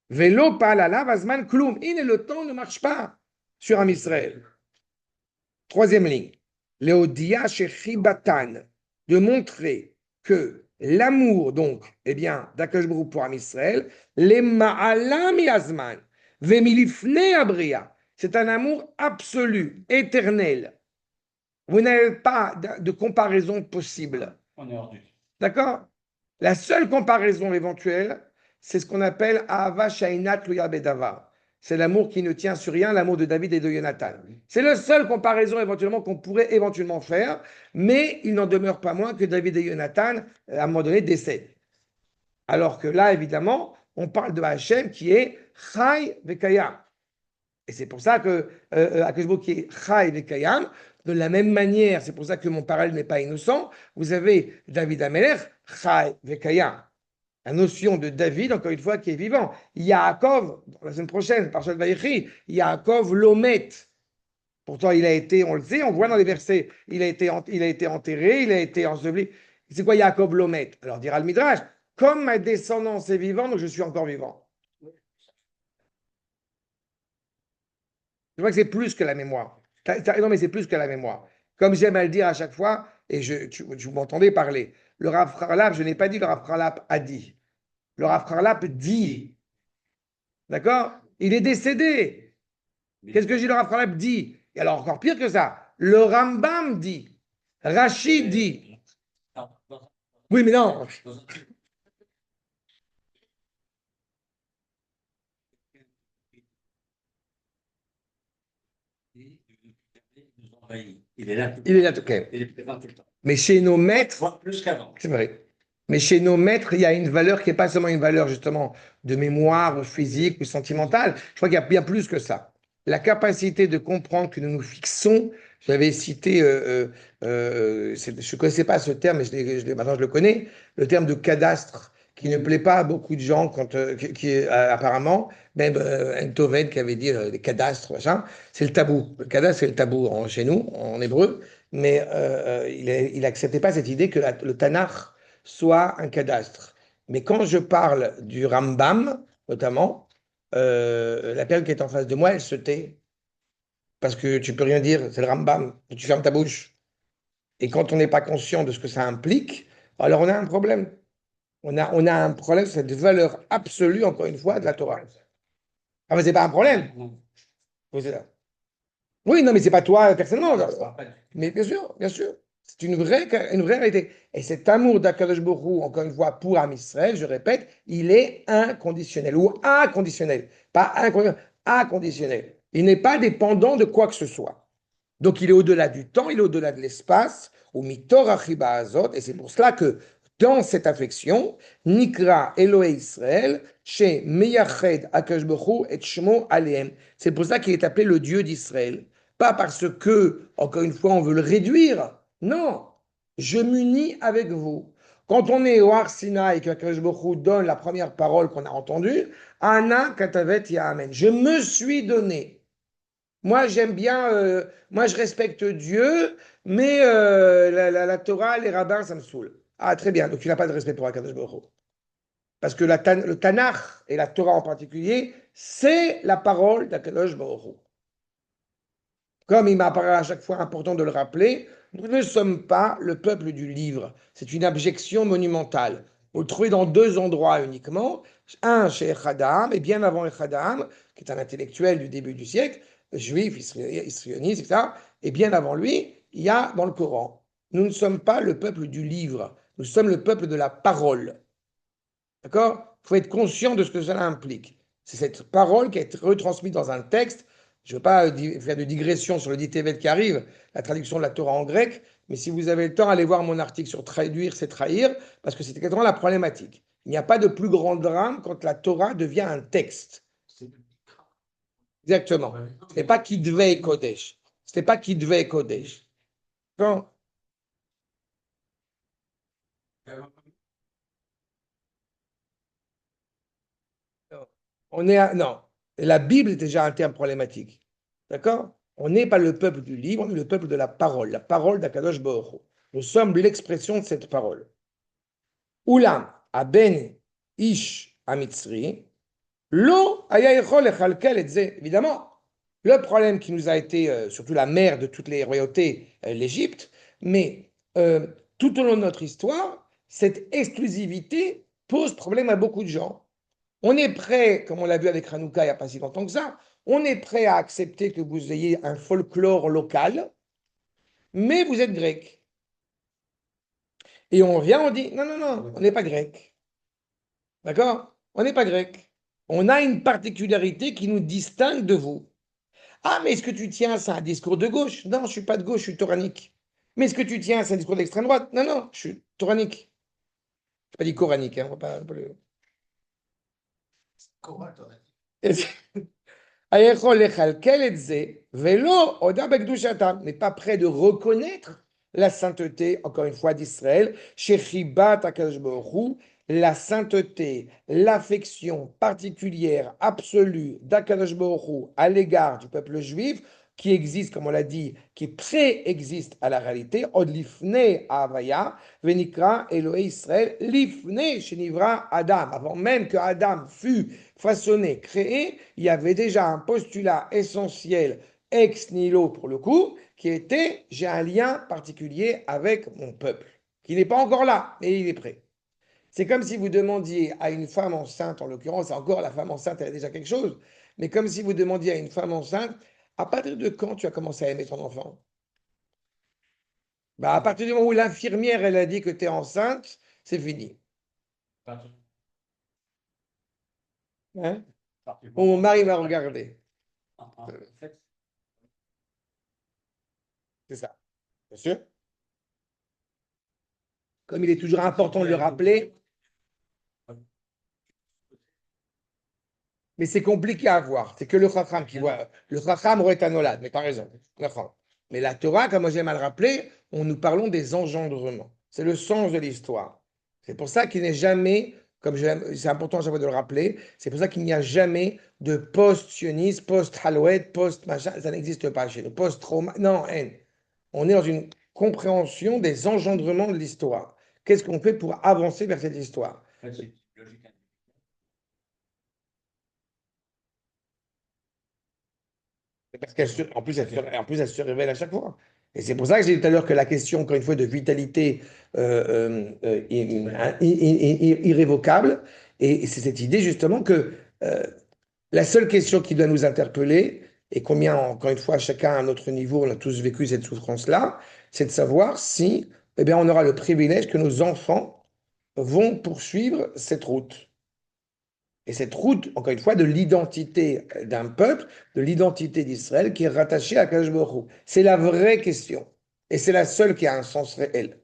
Vélo, palala, vazman, kloum. Le temps ne marche pas sur Am Israël. Troisième ligne. Léodia Shechibatan, de montrer que l'amour, donc, eh bien, d'Akadosh Baruch Hu pour Am Israël, les ma'ala mi'azman, ve'milifnei abria, c'est un amour absolu, éternel. Vous n'avez pas de comparaison possible. On est hors du. D'accord? La seule comparaison éventuelle, c'est ce qu'on appelle Ahava Shainat Tluya Bedavar. C'est l'amour qui ne tient sur rien, l'amour de David et de Jonathan. C'est la seule comparaison éventuellement qu'on pourrait éventuellement faire, mais il n'en demeure pas moins que David et Jonathan, à un moment donné, décèdent. Alors que là, évidemment, on parle de Hachem qui est Chai Vekayam. Et c'est pour ça que Akadosh Baruch Hu qui est Chai Vekayam, de la même manière, c'est pour ça que mon parallèle n'est pas innocent, vous avez David Amelech, Chai Vekayam. La notion de David, encore une fois, qui est vivant. Yaakov, la semaine prochaine, par Vayechi, Yaakov Lomet. Pourtant, il a été, on le sait, on voit dans les versets, il a été enterré, il a été enseveli. C'est quoi Yaakov Lomet? Alors, dira le Midrash, comme ma descendance est vivante, donc je suis encore vivant. Je vois que c'est plus que la mémoire. Non, mais c'est plus que la mémoire. Comme j'aime à le dire à chaque fois, et vous m'entendez parler, le Rav Harlap, je n'ai pas dit le Rav Harlap a dit. Le Rav Harlap dit. D'accord? Il est décédé. Qu'est-ce que le Rav Harlap dit? Et alors, encore pire que ça, le Rambam dit. Rachid dit. Oui, mais non. Il est là. Il est là, ok. Il est présent tout le temps. Mais chez nos maîtres, Plus qu'avant. c'est vrai. Mais chez nos maîtres, il y a une valeur qui n'est pas seulement une valeur justement de mémoire ou physique ou sentimentale. Je crois qu'il y a bien plus que ça. La capacité de comprendre que nous nous fixons, j'avais cité, je ne connaissais pas ce terme, mais maintenant je le connais, le terme de cadastre, qui ne plaît pas à beaucoup de gens, apparemment, même Enthoven qui avait dit les cadastres, machin, c'est le tabou. Le cadastre, c'est le tabou chez nous, en hébreu, mais il n'acceptait pas cette idée que le Tanakh soit un cadastre. Mais quand je parle du Rambam, notamment, la personne qui est en face de moi, elle se tait. Parce que tu peux rien dire, c'est le Rambam, tu fermes ta bouche. Et quand on n'est pas conscient de ce que ça implique, alors on a un problème. On a un problème, c'est cette valeur absolue, encore une fois, de la Torah. Ah, mais c'est pas un problème. Oui, non, mais c'est pas toi personnellement. Mais bien sûr, bien sûr. C'est une vraie réalité. Et cet amour d'Akadosh Baruch Hu, encore une fois, pour Am Israël, je répète, il est inconditionnel ou inconditionnel. Pas inconditionnel, inconditionnel. Il n'est pas dépendant de quoi que ce soit. Donc il est au-delà du temps, il est au-delà de l'espace, ou mitor achiba azot, et c'est pour cela que dans cette affection, Nikra Elohe Israël, chez Meyached Akadosh Baruch Hu et Shmo Aleem. C'est pour ça qu'il est appelé le Dieu d'Israël. Pas parce que, encore une fois, on veut le réduire. Non, je m'unis avec vous. Quand on est au Har Sinaï et qu'Akadosh Baruch Hu donne la première parole qu'on a entendue, Ana Katavet Amen. Je me suis donné. Moi, j'aime bien, moi, je respecte Dieu, mais la Torah, les rabbins, ça me saoule. Ah, très bien. Donc, tu n'as pas de respect pour Akadosh Baruch Hu. Parce que le Tanakh et la Torah en particulier, c'est la parole d'Akadosh Baruch Hu. Comme il m'apparaît à chaque fois important de le rappeler, nous ne sommes pas le peuple du livre. C'est une abjection monumentale. Vous le trouvez dans deux endroits uniquement. Un chez Echadam, et bien avant Echadam, qui est un intellectuel du début du siècle, juif, histrioniste, etc. Et bien avant lui, il y a dans le Coran. Nous ne sommes pas le peuple du livre. Nous sommes le peuple de la parole. D'accord? Il faut être conscient de ce que cela implique. C'est cette parole qui est retransmise dans un texte. Je ne veux pas faire de digression sur le dit Tevet qui arrive, la traduction de la Torah en grec, mais si vous avez le temps, allez voir mon article sur traduire, c'est trahir, parce que c'est exactement la problématique. Il n'y a pas de plus grand drame quand la Torah devient un texte. Exactement. Ce n'est pas qui devait Kodesh. Ce n'est pas qui devait Kodesh. Non. Non, la Bible est déjà un terme problématique. D'accord? On n'est pas le peuple du livre, on est le peuple de la parole d'Akadosh Baruch Hu. Nous sommes l'expression de cette parole. Oulam, aben ish amitzri, lo aya yechol lechalkel et ze. Évidemment, le problème qui nous a été, surtout la mère de toutes les royautés, l'Égypte, mais tout au long de notre histoire, cette exclusivité pose problème à beaucoup de gens. On est prêt, comme on l'a vu avec Hanouka il n'y a pas si longtemps que ça, on est prêt à accepter que vous ayez un folklore local, mais vous êtes grec. Et on vient, on dit, non, non, non, on n'est pas grec. D'accord? On n'est pas grec. On a une particularité qui nous distingue de vous. Ah, mais est-ce que tu tiens, c'est un discours de gauche? Non, je ne suis pas de gauche, je suis toranique. Mais est-ce que tu tiens, c'est un discours d'extrême droite? Non, non, je suis toranique. Je n'ai pas dit coranique, hein, on va pas le... n'est pas prêt de reconnaître la sainteté, encore une fois, d'Israël, la sainteté, l'affection particulière, absolue d'Akadosh Baruch Hu à l'égard du peuple juif, qui existe, comme on l'a dit, qui préexiste à la réalité, od lifnei Havaya, venikra Elohei Israël, lifnei shenivra Adam, avant même que Adam fût façonné, créé, il y avait déjà un postulat essentiel ex nihilo pour le coup, qui était j'ai un lien particulier avec mon peuple, qui n'est pas encore là, mais il est prêt. C'est comme si vous demandiez à une femme enceinte, en l'occurrence, encore la femme enceinte, elle a déjà quelque chose, mais comme si vous demandiez à une femme enceinte, à partir de quand tu as commencé à aimer ton enfant? Bah, à partir du moment où l'infirmière, elle a dit que tu es enceinte, c'est fini. Hein? Mon mari m'a regardé. C'est ça. Bien sûr. Comme il est toujours important de le rappeler, mais c'est compliqué à voir. C'est que le Chacham qui voit. Le Chacham aurait un olad, mais tu as raison. Mais la Torah, comme j'aime à le rappeler, nous parlons des engendrements. C'est le sens de l'histoire. C'est pour ça qu'il n'est jamais, c'est important à chaque fois de le rappeler, c'est pour ça qu'il n'y a jamais de post-sionisme, post-halouette, post-machin, ça n'existe pas chez nous. Post-trauma, non, haine. On est dans une compréhension des engendrements de l'histoire. Qu'est-ce qu'on fait pour avancer vers cette histoire? Parce qu'en plus, en plus, elle se révèle à chaque fois. Et c'est pour ça que j'ai dit tout à l'heure que la question, encore une fois, de vitalité irrévocable, et c'est cette idée justement que la seule question qui doit nous interpeller, et combien, encore une fois, chacun à notre niveau, on a tous vécu cette souffrance-là, c'est de savoir si, eh bien, on aura le privilège que nos enfants vont poursuivre cette route. Et cette route, encore une fois, de l'identité d'un peuple, de l'identité d'Israël qui est rattachée à Kadosh Baruch Hu. C'est la vraie question. Et c'est la seule qui a un sens réel.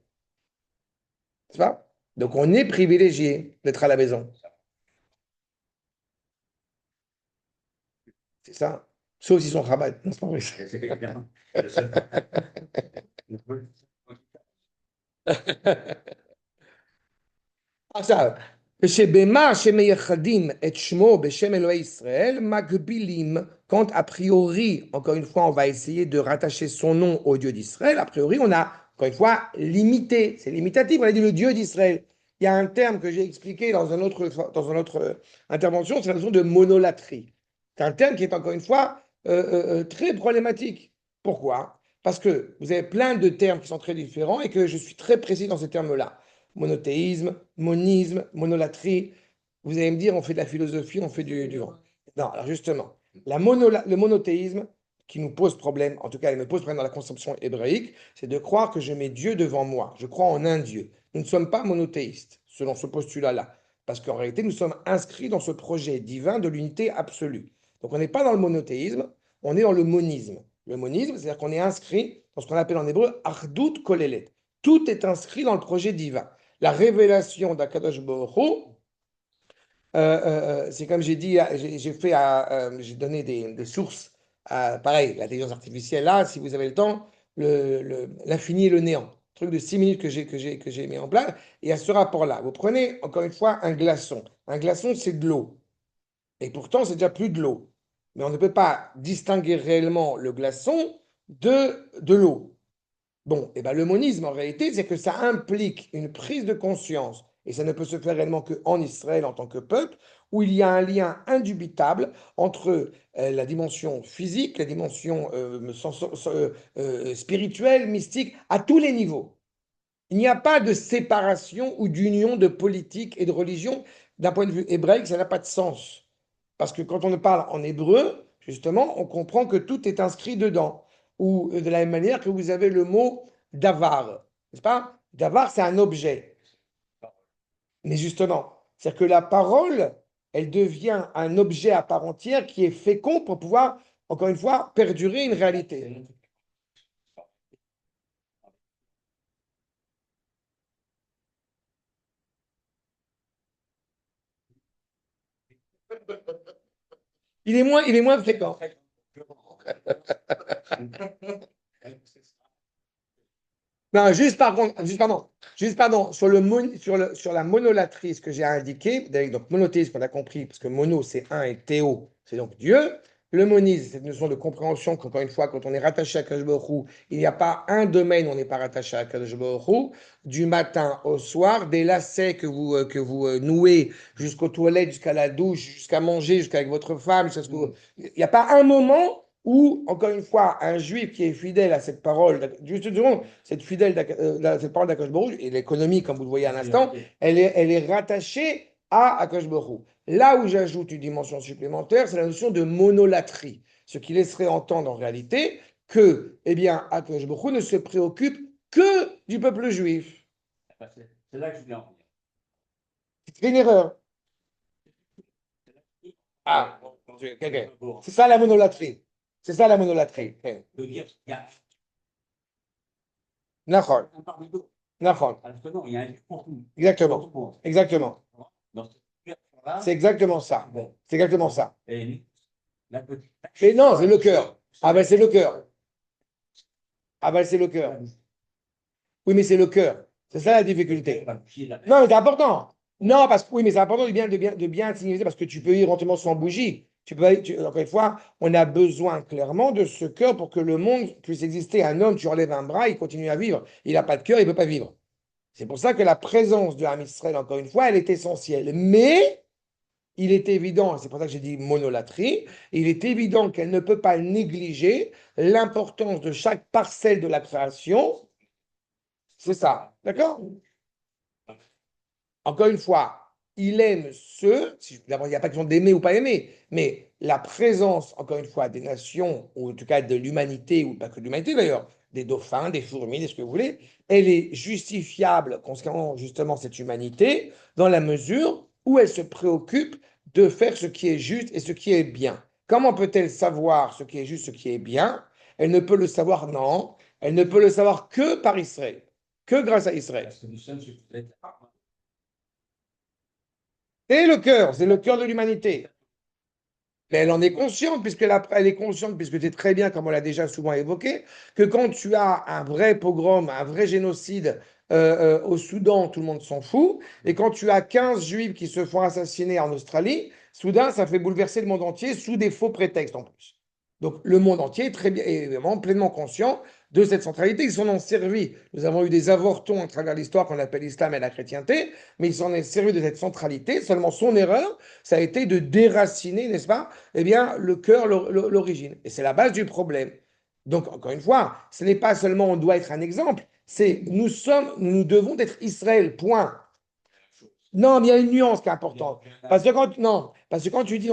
C'est pas? Donc on est privilégié d'être à la maison. C'est ça. Sauf s'ils sont Chabad. Non, c'est pas vrai. C'est évidemment le seul. עכשיו, ושבמה שמייחדים את שמו בשם אלוהי ישראל, מגבילים, quand a priori, encore une fois, on va essayer de rattacher son nom au Dieu d'Israël, a priori, on a, encore une fois, limité, c'est limitatif, on a dit le Dieu d'Israël. Il y a un terme que j'ai expliqué dans une autre intervention, c'est la notion de monolatrie. C'est un terme qui est, encore une fois, très problématique. Pourquoi? Parce que vous avez plein de termes qui sont très différents et que je suis très précis dans ces termes-là. Monothéisme, monisme, monolatrie. Vous allez me dire, on fait de la philosophie, on fait du vent. Non, alors justement, le monothéisme qui nous pose problème, en tout cas, il me pose problème dans la conception hébraïque, c'est de croire que je mets Dieu devant moi. Je crois en un Dieu. Nous ne sommes pas monothéistes, selon ce postulat-là, parce qu'en réalité, nous sommes inscrits dans ce projet divin de l'unité absolue. Donc, on n'est pas dans le monothéisme, on est dans le monisme. Le monisme, c'est-à-dire qu'on est inscrit dans ce qu'on appelle en hébreu Achdut Kolelet. Tout est inscrit dans le projet divin. La révélation d'Akadosh Baruch Hu, c'est comme j'ai dit, j'ai donné des sources, pareil, l'intelligence artificielle, là, si vous avez le temps, l'infini et le néant. Truc de 6 minutes que j'ai mis en place. Et à ce rapport-là, vous prenez encore une fois un glaçon. Un glaçon, c'est de l'eau. Et pourtant, c'est déjà plus de l'eau. Mais on ne peut pas distinguer réellement le glaçon de l'eau. Bon, et ben le monisme, en réalité, c'est que ça implique une prise de conscience, et ça ne peut se faire réellement qu'en Israël en tant que peuple, où il y a un lien indubitable entre la dimension physique, la dimension spirituelle, mystique, à tous les niveaux. Il n'y a pas de séparation ou d'union de politique et de religion. D'un point de vue hébraïque, ça n'a pas de sens. Parce que quand on parle en hébreu, justement, on comprend que tout est inscrit dedans. Ou de la même manière que vous avez le mot davar. N'est-ce pas? Davar, c'est un objet. Mais justement, c'est-à-dire que la parole, elle devient un objet à part entière qui est fécond pour pouvoir, encore une fois, perdurer une réalité. Il est moins fréquent. Non, juste pardon, sur la monolatrie, ce que j'ai indiqué, donc monothéisme qu'on a compris, parce que mono c'est un et théo, c'est donc Dieu. Le monisme, c'est une notion de compréhension qu'encore une fois, quand on est rattaché à Kadosh Baruch Hu, il n'y a pas un domaine où on n'est pas rattaché à Kadosh Baruch Hu, du matin au soir, des lacets que vous nouez jusqu'aux toilettes, jusqu'à la douche, jusqu'à manger, jusqu'avec votre femme, il n'y a pas un moment où, encore une fois, un juif qui est fidèle à cette parole, juste une seconde, cette parole d'Akash Baruch, et l'économie, comme vous le voyez à l'instant, elle est rattachée à Akash Baruch. Là où j'ajoute une dimension supplémentaire, c'est la notion de monolatrie, ce qui laisserait entendre en réalité que, eh bien, Akash Baruch ne se préoccupe que du peuple juif. C'est là que je voulais en venir. C'est une erreur. Ah, ok. C'est ça la monolatrie. C'est ça la monolatrie. De dire qu'il y a D'accord. un parmi d'autres. D'accord. Parce que non, il y a un Dieu pour tout. Exactement. Pour tout le monde. Exactement. Dans cette situation-là, C'est exactement ça. bon. C'est exactement ça. Et la petite tâche, Mais non, c'est le cœur. Ah ben c'est le cœur. Ah ben c'est le cœur. Oui, mais c'est le cœur. C'est ça la difficulté. Non, mais c'est important. Non, parce que oui, mais c'est important de bien signifier parce que tu peux y éventuellement sans bougie. Encore une fois, on a besoin clairement de ce cœur pour que le monde puisse exister. Un homme, tu enlèves un bras, il continue à vivre. Il n'a pas de cœur, il ne peut pas vivre. C'est pour ça que la présence de Ham Israël, encore une fois, elle est essentielle. Mais il est évident, c'est pour ça que j'ai dit monolatrie, il est évident qu'elle ne peut pas négliger l'importance de chaque parcelle de la création. C'est ça, d'accord? Encore une fois, il aime ceux, d'abord, il n'y a pas question d'aimer ou pas aimer, mais la présence, encore une fois, des nations, ou en tout cas de l'humanité, ou pas que de l'humanité d'ailleurs, des dauphins, des fourmis, des ce que vous voulez, elle est justifiable concernant justement cette humanité, dans la mesure où elle se préoccupe de faire ce qui est juste et ce qui est bien. Comment peut-elle savoir ce qui est juste, ce qui est bien? Elle ne peut le savoir, non, elle ne peut le savoir que par Israël, que grâce à Israël. Parce que nous sommes sur cette C'est le cœur de l'humanité. Mais elle en est consciente, elle est consciente, puisque tu sais très bien, comme on l'a déjà souvent évoqué, que quand tu as un vrai pogrom, un vrai génocide au Soudan, tout le monde s'en fout. Et quand tu as 15 juifs qui se font assassiner en Australie, soudain, ça fait bouleverser le monde entier sous des faux prétextes en plus. Donc le monde entier est très bien, est vraiment pleinement conscient de cette centralité. Ils s'en ont servi. Nous avons eu des avortons à travers l'histoire qu'on appelle l'islam et la chrétienté, mais ils s'en sont servis de cette centralité. Seulement son erreur, ça a été de déraciner, n'est-ce pas, eh bien, le cœur, l'origine. Et c'est la base du problème. Donc, encore une fois, ce n'est pas seulement on doit être un exemple, c'est nous devons être Israël, point. Non, mais il y a une nuance qui est importante. Parce que non, parce que quand tu dis,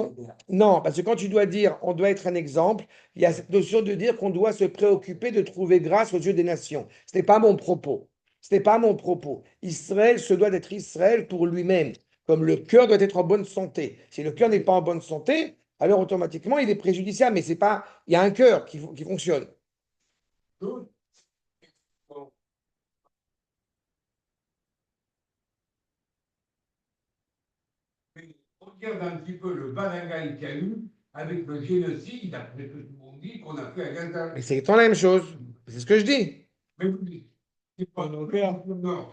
non, parce que quand tu dois dire on doit être un exemple, il y a cette notion de dire qu'on doit se préoccuper de trouver grâce aux yeux des nations. Ce n'est pas mon propos. Ce n'est pas mon propos. Israël se doit d'être Israël pour lui-même, comme le cœur doit être en bonne santé. Si le cœur n'est pas en bonne santé, alors automatiquement il est préjudiciable, mais c'est pas, il y a un cœur qui fonctionne. Regarde un petit peu le balagaï qu'il y a eu avec le génocide, après tout le monde dit, qu'on a fait à Gaza. Mais c'est exactement la même chose. C'est ce que je dis. Mais oui, c'est pas non clair. Non.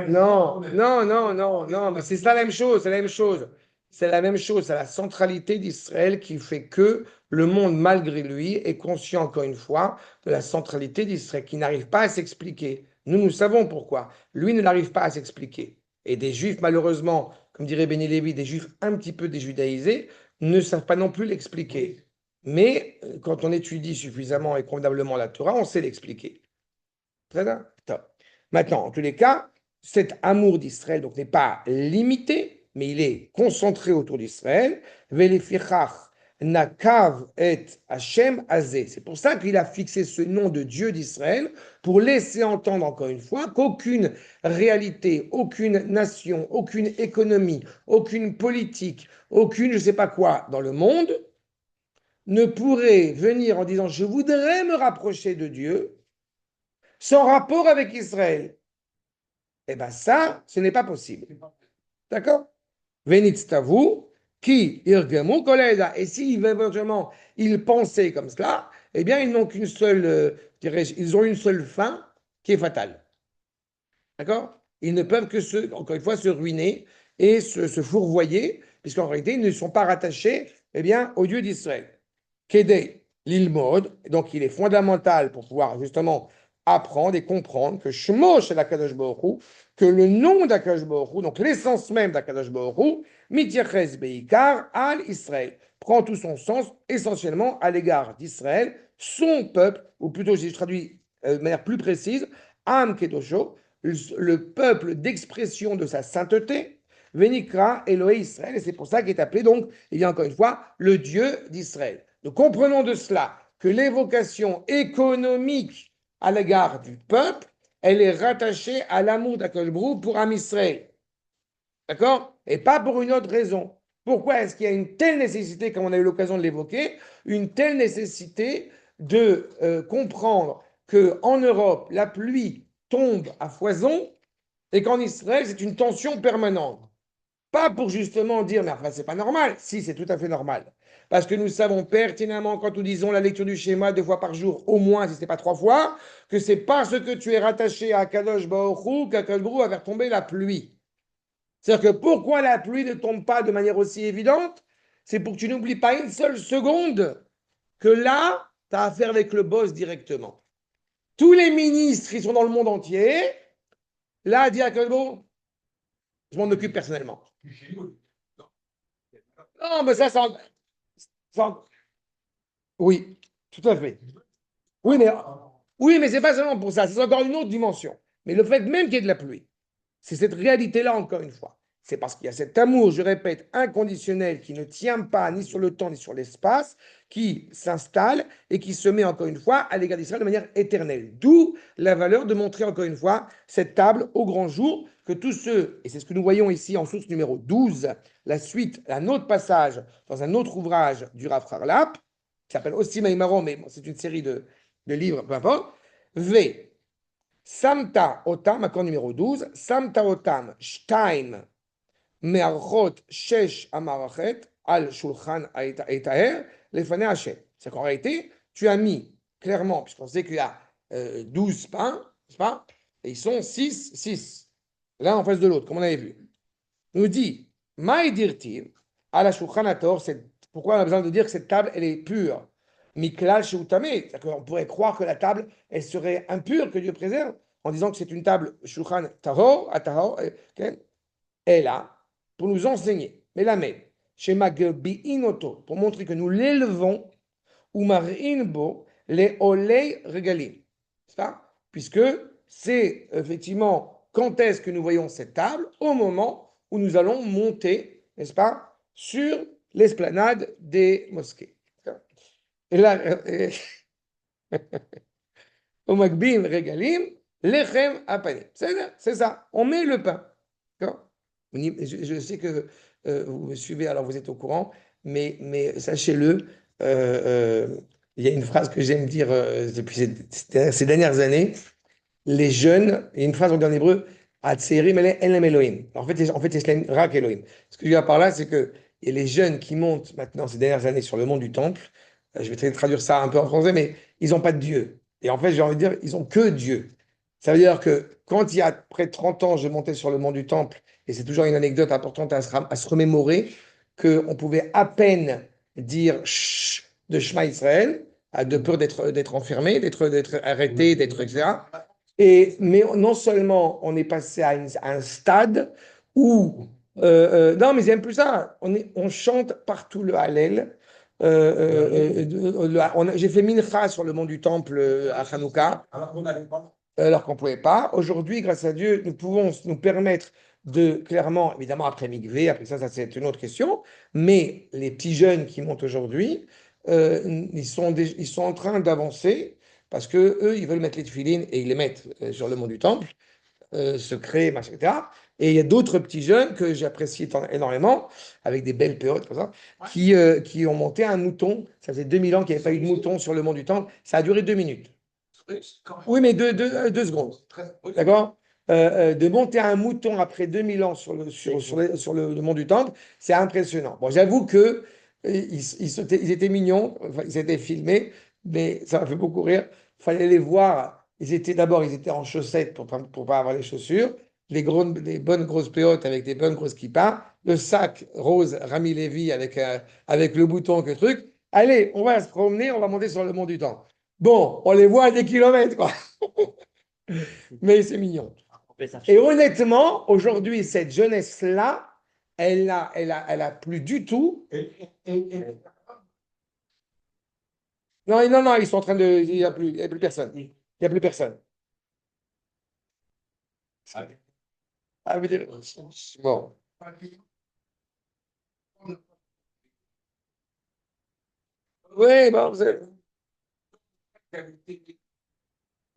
Non, non, non, non, non, mais c'est ça la même chose, c'est la même chose. C'est la même chose, c'est la centralité d'Israël qui fait que le monde, malgré lui, est conscient, encore une fois, de la centralité d'Israël, qui n'arrive pas à s'expliquer. Nous savons pourquoi. Lui ne n'arrive pas à s'expliquer. Et des juifs, malheureusement, comme dirait Béni Lévy, des juifs un petit peu déjudaïsés, ne savent pas non plus l'expliquer. Mais quand on étudie suffisamment et convenablement la Torah, on sait l'expliquer. Très bien. Top. Maintenant, en tous les cas, cet amour d'Israël donc n'est pas limité, mais il est concentré autour d'Israël. Velefichach nakav et Hashem azé. C'est pour ça qu'il a fixé ce nom de Dieu d'Israël pour laisser entendre encore une fois qu'aucune réalité, aucune nation, aucune économie, aucune politique, aucune je ne sais pas quoi dans le monde ne pourrait venir en disant je voudrais me rapprocher de Dieu sans rapport avec Israël. Eh bien ça, ce n'est pas possible. D'accord? Venitztavu, qui irgemu koleda. Et si éventuellement ils pensaient comme cela, eh bien ils n'ont qu'une seule, dirais-je, ils ont une seule fin qui est fatale. D'accord? Ils ne peuvent que encore une fois, se ruiner et se fourvoyer, puisqu'en réalité, ils ne sont pas rattachés, eh bien, au Dieu d'Israël. Kedei l'ilmod, donc il est fondamental pour pouvoir justement apprendre et comprendre que Shmo chez l'Akadosh Baruch Hu, que le nom d'Akadosh Baruch Hu, donc l'essence même d'Akadosh Baruch Hu, Mityaches Beikar al Israël, prend tout son sens essentiellement à l'égard d'Israël, son peuple, ou plutôt je traduis de manière plus précise, Am Kedosho, le peuple d'expression de sa sainteté, Venikra Elohé Israël, et c'est pour ça qu'il est appelé donc, il y a encore une fois, le Dieu d'Israël. Nous comprenons de cela que l'évocation économique à l'égard du peuple, elle est rattachée à l'amour d'Akolbrou pour Am Israël. D'accord? Et pas pour une autre raison. Pourquoi est-ce qu'il y a une telle nécessité, comme on a eu l'occasion de l'évoquer, une telle nécessité de comprendre qu'en Europe, la pluie tombe à foison et qu'en Israël, c'est une tension permanente? Pas pour justement dire, mais enfin, c'est pas normal. Si, c'est tout à fait normal. Parce que nous savons pertinemment, quand nous disons la lecture du schéma 2 fois par jour, au moins, si ce n'est pas 3 fois, que c'est parce que tu es rattaché à Kadosh Baruch Hu qu'Akadosh Baruch Hu va faire tomber la pluie. C'est-à-dire que pourquoi la pluie ne tombe pas de manière aussi évidente? C'est pour que tu n'oublies pas une seule seconde que là, tu as affaire avec le boss directement. Tous les ministres qui sont dans le monde entier, là, dit Akadosh Baruch Hu, je m'en occupe personnellement. Non, mais oui, tout à fait. Oui, mais, oui, mais c'est pas seulement pour ça, c'est encore une autre dimension. Mais le fait même qu'il y ait de la pluie, c'est cette réalité-là, encore une fois. c'est parce qu'il y a cet amour, je répète, inconditionnel, qui ne tient pas ni sur le temps ni sur l'espace, qui s'installe et qui se met encore une fois à l'égard d'Israël de manière éternelle. D'où la valeur de montrer encore une fois cette table au grand jour, que tous ceux, et c'est ce que nous voyons ici en source numéro 12, la suite, un autre passage dans un autre ouvrage du Rav Harlap, qui s'appelle aussi Maïmaro, mais c'est une série de livres, peu importe, V. Samta Otam, accord numéro 12, Samta Otam, Shtaim, Me'archot, Shesh Amarachet, Al Shulchan Aitaher, Lefane Hashem. C'est qu'en réalité, tu as mis clairement, puisqu'on sait qu'il y a 12 pains, n'est-ce pas? Et ils sont 6, l'un en face de l'autre, comme on avait vu. Il nous dit, Maïdirtiv, à la Shulchan Ator, c'est pourquoi on a besoin de dire que cette table, elle est pure. Miklal Sheutamé, c'est-à-dire qu'on pourrait croire que la table, elle serait impure, que Dieu préserve, en disant que c'est une table Shulchan Tahor, Atahor, elle a, pour nous enseigner, mais la même, chez Magbiinoto, pour montrer que nous l'élevons, ou Marinbo, les Olei Regalim. C'est ça? Puisque c'est effectivement quand est-ce que nous voyons cette table, au moment où nous allons monter, n'est-ce pas, sur l'esplanade des mosquées. Et là, au Magbim Regalim, Lechem Apanim. C'est ça, on met le pain. D'accord? Je sais que vous me suivez, alors vous êtes au courant, mais sachez-le, il y a une phrase que j'aime dire depuis ces dernières années. Les jeunes, il y a une phrase en hébreu, Atseirim Elam Elohim. En fait, c'est Rak Elohim. Ce que je veux dire par là, c'est que il y a les jeunes qui montent maintenant ces dernières années sur le mont du Temple. Je vais traduire ça un peu en français, mais ils n'ont pas de Dieu. Et en fait, j'ai envie de dire, ils n'ont que Dieu. Ça veut dire que quand il y a près de 30 ans, je montais sur le mont du Temple, et c'est toujours une anecdote importante à se remémorer, qu'on pouvait à peine dire Shh de Shema Israël, de peur d'être enfermé, d'être arrêté, d'être, etc. Mais non seulement on est passé à un stade où, non, mais j'aime plus ça, on chante partout le Hallel. J'ai fait Mincha sur le mont du Temple à Hanouka, Alors qu'on n'allait pas. alors qu'on ne pouvait pas. Aujourd'hui, grâce à Dieu, nous pouvons nous permettre de, clairement, évidemment, après Mikvé, après ça c'est une autre question, mais les petits jeunes qui montent aujourd'hui, ils sont en train d'avancer parce que eux, ils veulent mettre les tefilines et ils les mettent sur le mont du Temple, secret, machin, etc. Et il y a d'autres petits jeunes que j'apprécie énormément, avec des belles péotes, comme ça, qui ont monté un mouton. Ça faisait 2000 ans qu'il n'y avait pas eu de mouton sur le mont du Temple. Ça a duré 2 minutes. Oui, mais 2 secondes. D'accord? De monter un mouton après 2000 ans sur le mont du Temple, c'est impressionnant. Bon, j'avoue que ils étaient mignons, enfin, ils étaient filmés, mais ça m'a fait beaucoup rire. Il fallait les voir. D'abord, ils étaient en chaussettes pour pas avoir les chaussures, les bonnes grosses péotes avec des bonnes grosses kippas, le sac rose Rami Lévy avec le bouton que truc. Allez, on va se promener, on va monter sur le mont du Temple. Bon, on les voit à des kilomètres, quoi. Mais c'est mignon. Et honnêtement, aujourd'hui, cette jeunesse-là, elle a plus du tout. Non, non, non, ils sont en train de. Il n'y a plus personne. Il n'y a plus personne. Ah, bon. Oui, bon,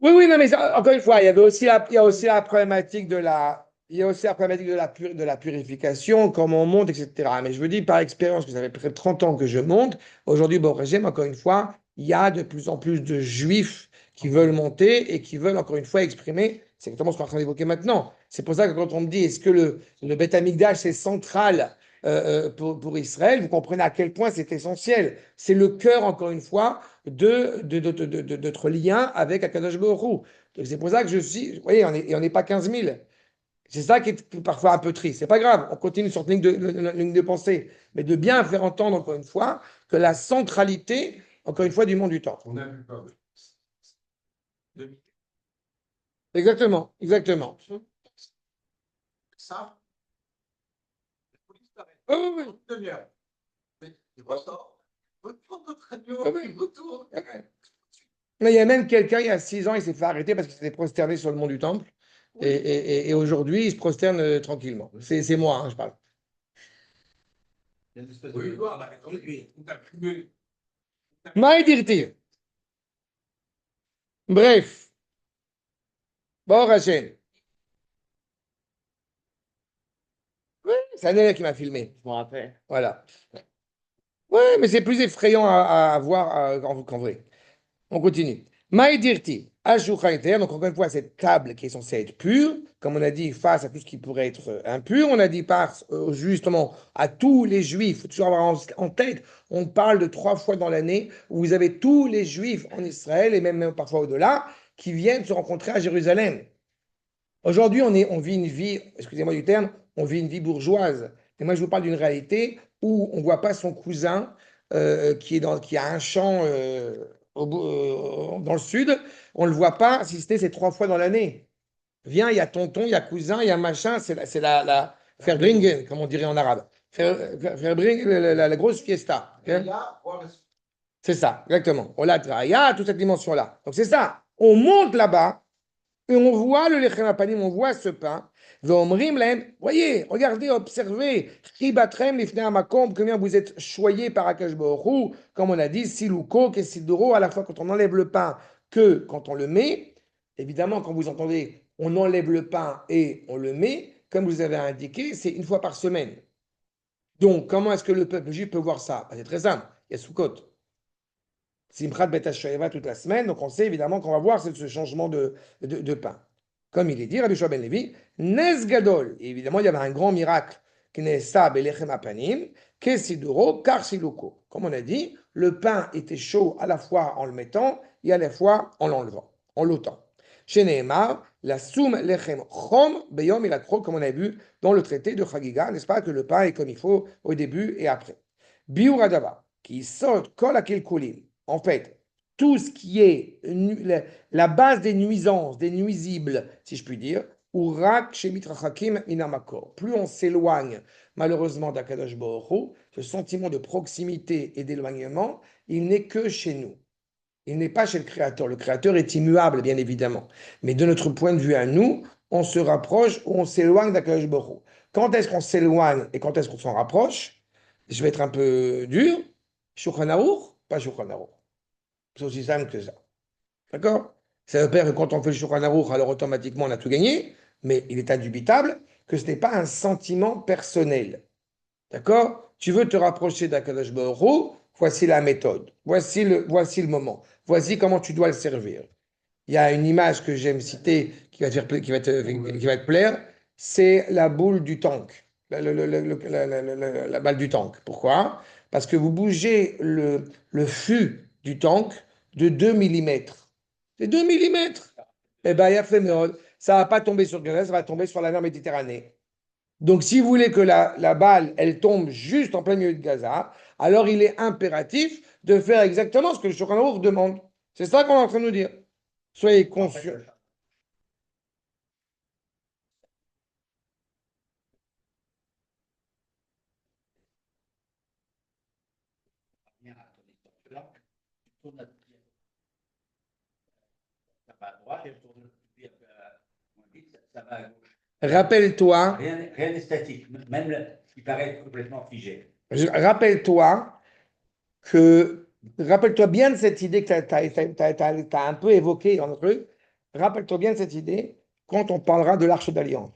oui, oui, non, mais encore une fois, il y a aussi la problématique il y a aussi la problématique de la purification, comment on monte, etc. Mais je vous dis par expérience que ça fait près de 30 ans que je monte. Aujourd'hui, bon régime, encore une fois, il y a de plus en plus de juifs qui veulent monter et qui veulent encore une fois exprimer, c'est exactement ce qu'on est en train d'évoquer maintenant. C'est pour ça que quand on me dit est-ce que le Beth Amikdash c'est central pour Israël, vous comprenez à quel point c'est essentiel. C'est le cœur, encore une fois, de notre lien avec Akadosh Baruch Hu. Donc c'est pour ça que je suis, vous voyez, on n'est pas 15 000. C'est ça qui est parfois un peu triste. C'est pas grave, on continue sur ligne de pensée, mais de bien faire entendre, encore une fois, que la centralité, encore une fois, du monde du temps. On a vu pas. Exactement, exactement. Ça, la police t'arrête. Oui, oui, oui. Une demi-heure. Mais tu ressors, retourne notre radio, Oui, oui. retourne. Mais il y a même quelqu'un, il y a 6 ans, il s'est fait arrêter parce qu'il s'était prosterné sur le mont du Temple. Et aujourd'hui, ils se prosternent tranquillement. C'est moi, hein, je parle. Il y a une espèce Oui, de. toi, bah, oui, tout à fait. Maïdirti. Bref, bon, Rachel. Oui, c'est Annelle qui m'a filmé. Je me rappelle. Voilà. Ouais, mais c'est plus effrayant à voir qu'en vrai. On continue. Maïdirti, Ashukhaïter, donc encore une fois, cette table qui est censée être pure, comme on a dit, face à tout ce qui pourrait être impur, on a dit justement à tous les juifs, il faut toujours avoir en tête, on parle de 3 fois dans l'année où vous avez tous les juifs en Israël et même parfois au-delà qui viennent se rencontrer à Jérusalem. Aujourd'hui, on vit une vie, excusez-moi du terme, on vit une vie bourgeoise. Et moi, je vous parle d'une réalité où on ne voit pas son cousin qui a un champ dans le sud. On ne le voit pas si c'était ces 3 fois dans l'année. Viens, il y a tonton, il y a cousin, il y a machin, c'est la Verbringen, comme on dirait en arabe. Verbringen, la grosse fiesta. Et Ok. là, voilà, C'est ça, exactement. On il y a toute cette dimension-là. Donc c'est ça. On monte là-bas. Et on voit le lechem apanim, on voit ce pain. Ve'omrim lahem, voyez, regardez, observez. Chibatrem lifnei hamakom, combien vous êtes choyés par Akash Baruch Hu, comme on a dit, siluko, kesidoro, à la fois quand on enlève le pain que quand on le met. Évidemment, quand vous entendez, on enlève le pain et on le met, comme vous avez indiqué, c'est 1 fois par semaine. Donc, comment est-ce que le peuple juif peut voir ça? C'est très simple, il y a Sukkot. Simchat Bet HaShoeva toute la semaine, donc on sait évidemment qu'on va voir ce changement de pain. Comme il est dit, Rabbi Shua ben Levi, Nes Gadol, et évidemment il y avait un grand miracle, Knesa Belechem Apanim, Kesiduro, Karsiluko. Comme on a dit, le pain était chaud à la fois en le mettant et à la fois en l'enlevant, en l'ôtant. Chez Nehemar, la Soum Lechem Chom Beyom Ilakro, comme on a vu dans le traité de Chagiga, n'est-ce pas, que le pain est comme il faut au début et après. Biuradava, qui saute Kol Akil Kulim. En fait, tout ce qui est la base des nuisances, des nuisibles, si je puis dire, ou rak shemit rachakim minamakor. Plus on s'éloigne, malheureusement, d'Akadosh Baruch Hu, ce sentiment de proximité et d'éloignement, il n'est que chez nous. Il n'est pas chez le Créateur. Le Créateur est immuable, bien évidemment. Mais de notre point de vue à nous, on se rapproche ou on s'éloigne d'Akadosh Baruch Hu. Quand est-ce qu'on s'éloigne et quand est-ce qu'on s'en rapproche? Je vais être un peu dur. Shulchan Aruch, pas Shulchan Aruch. C'est aussi simple que ça. D'accord? Ça veut pas dire que quand on fait le Shulchan Aruch, alors automatiquement on a tout gagné, mais il est indubitable que ce n'est pas un sentiment personnel. D'accord? Tu veux te rapprocher d'Akadosh Baruch Hu, voici la méthode, voici le moment, voici comment tu dois le servir. Il y a une image que j'aime citer qui va te plaire, c'est la boule du tank, la balle du tank. Pourquoi? Parce que vous bougez le fût du tank de 2 millimètres. C'est 2 millimètres. Eh bien, il a fait, mais ça ne va pas tomber sur Grèce, ça va tomber sur la mer Méditerranée. Donc, si vous voulez que la balle, elle tombe juste en plein milieu de Gaza, alors il est impératif de faire exactement ce que le Shulchan Aruch demande. C'est ça qu'on est en train de nous dire. Soyez conscients. Tu tournes ça va à droite et tu tournes puis ça va à gauche. Rappelle-toi, Rien n'est statique, même ce qui paraît complètement figé. rappelle-toi que, rappelle-toi bien de cette idée que tu as un peu évoquée dans le truc. Rappelle-toi bien de cette idée quand on parlera de l'Arche d'Alliance.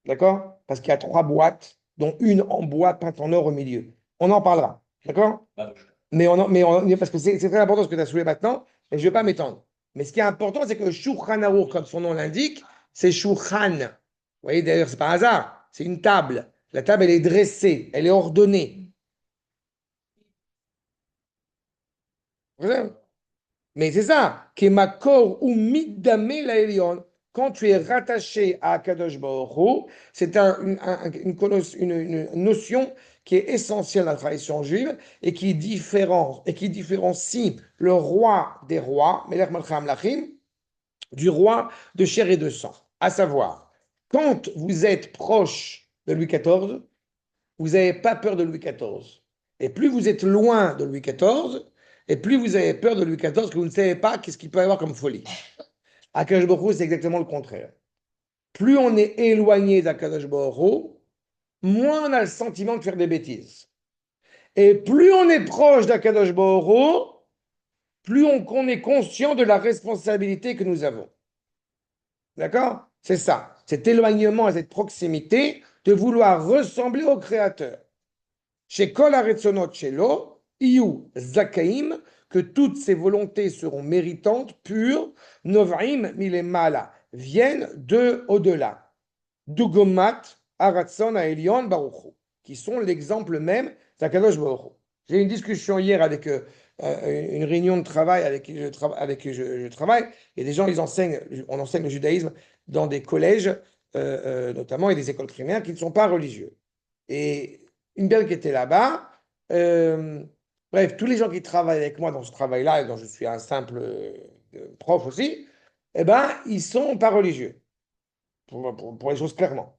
D'accord? Parce qu'il y a 3 boîtes, dont une en bois peinte en or au milieu. On en parlera. D'accord? Parce que c'est très important ce que tu as soulevé maintenant, et je ne vais pas m'étendre. Mais ce qui est important, c'est que le Shulchan Aruch, comme son nom l'indique, c'est Shulchan. Vous voyez, d'ailleurs, c'est pas un hasard, c'est une table. La table, elle est dressée, elle est ordonnée. Mais c'est ça, Kemakor ou Midame la Elion. Quand tu es rattaché à Kadosh Baruch Hu, c'est une notion qui est essentielle dans la tradition juive et qui différencie le roi des rois, Melech Malcham Amlachim, du roi de chair et de sang. À savoir, quand vous êtes proche de Louis XIV, vous n'avez pas peur de Louis XIV. Et plus vous êtes loin de Louis XIV, et plus vous avez peur de Louis XIV, que vous ne savez pas qu'est-ce qu'il peut y avoir comme folie. À Baruch Hu, c'est exactement le contraire. plus on est éloigné d'Akadosh Baruch Hu, moins on a le sentiment de faire des bêtises. Et plus on est proche d'Akadosh Baruch Hu, plus on est conscient de la responsabilité que nous avons. D'accord? C'est ça. Cet éloignement et cette proximité de vouloir ressembler au Créateur. Chez Kol Haretzonot Shelo, Iyu Zakaim, que toutes ces volontés seront méritantes, pures, Novraim Milemala, viennent de au-delà. Dugomat, Aratzon, Aelion, Baruchu, qui sont l'exemple même d'Akadosh Baruchu. J'ai eu une discussion hier avec une réunion de travail avec qui je travaille, et des gens, on enseigne le judaïsme dans des collèges, notamment, et des écoles primaires qui ne sont pas religieux. Et une belle qui était là-bas, bref, tous les gens qui travaillent avec moi dans ce travail-là, et dont je suis un simple prof aussi, eh ben, ils sont pas religieux, pour les choses clairement.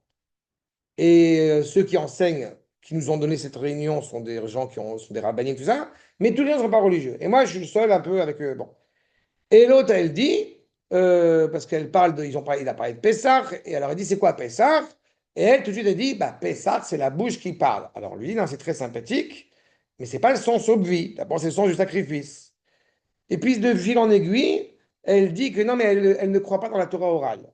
Et ceux qui enseignent, qui nous ont donné cette réunion, sont des gens sont des rabbiniques, tout ça, mais tous les gens ne sont pas religieux. Et moi, je suis le seul un peu avec eux. Bon. Et l'autre, elle dit, parce qu'elle parle il a parlé de Pessah, et alors elle dit, c'est quoi Pessah? Et elle, tout de suite, elle dit, bah, Pessah, c'est la bouche qui parle. Alors lui, non, c'est très sympathique, mais c'est pas le sens obvi. D'abord, c'est le sens du sacrifice. Et puis, de fil en aiguille, elle dit que non, mais elle ne croit pas dans la Torah orale.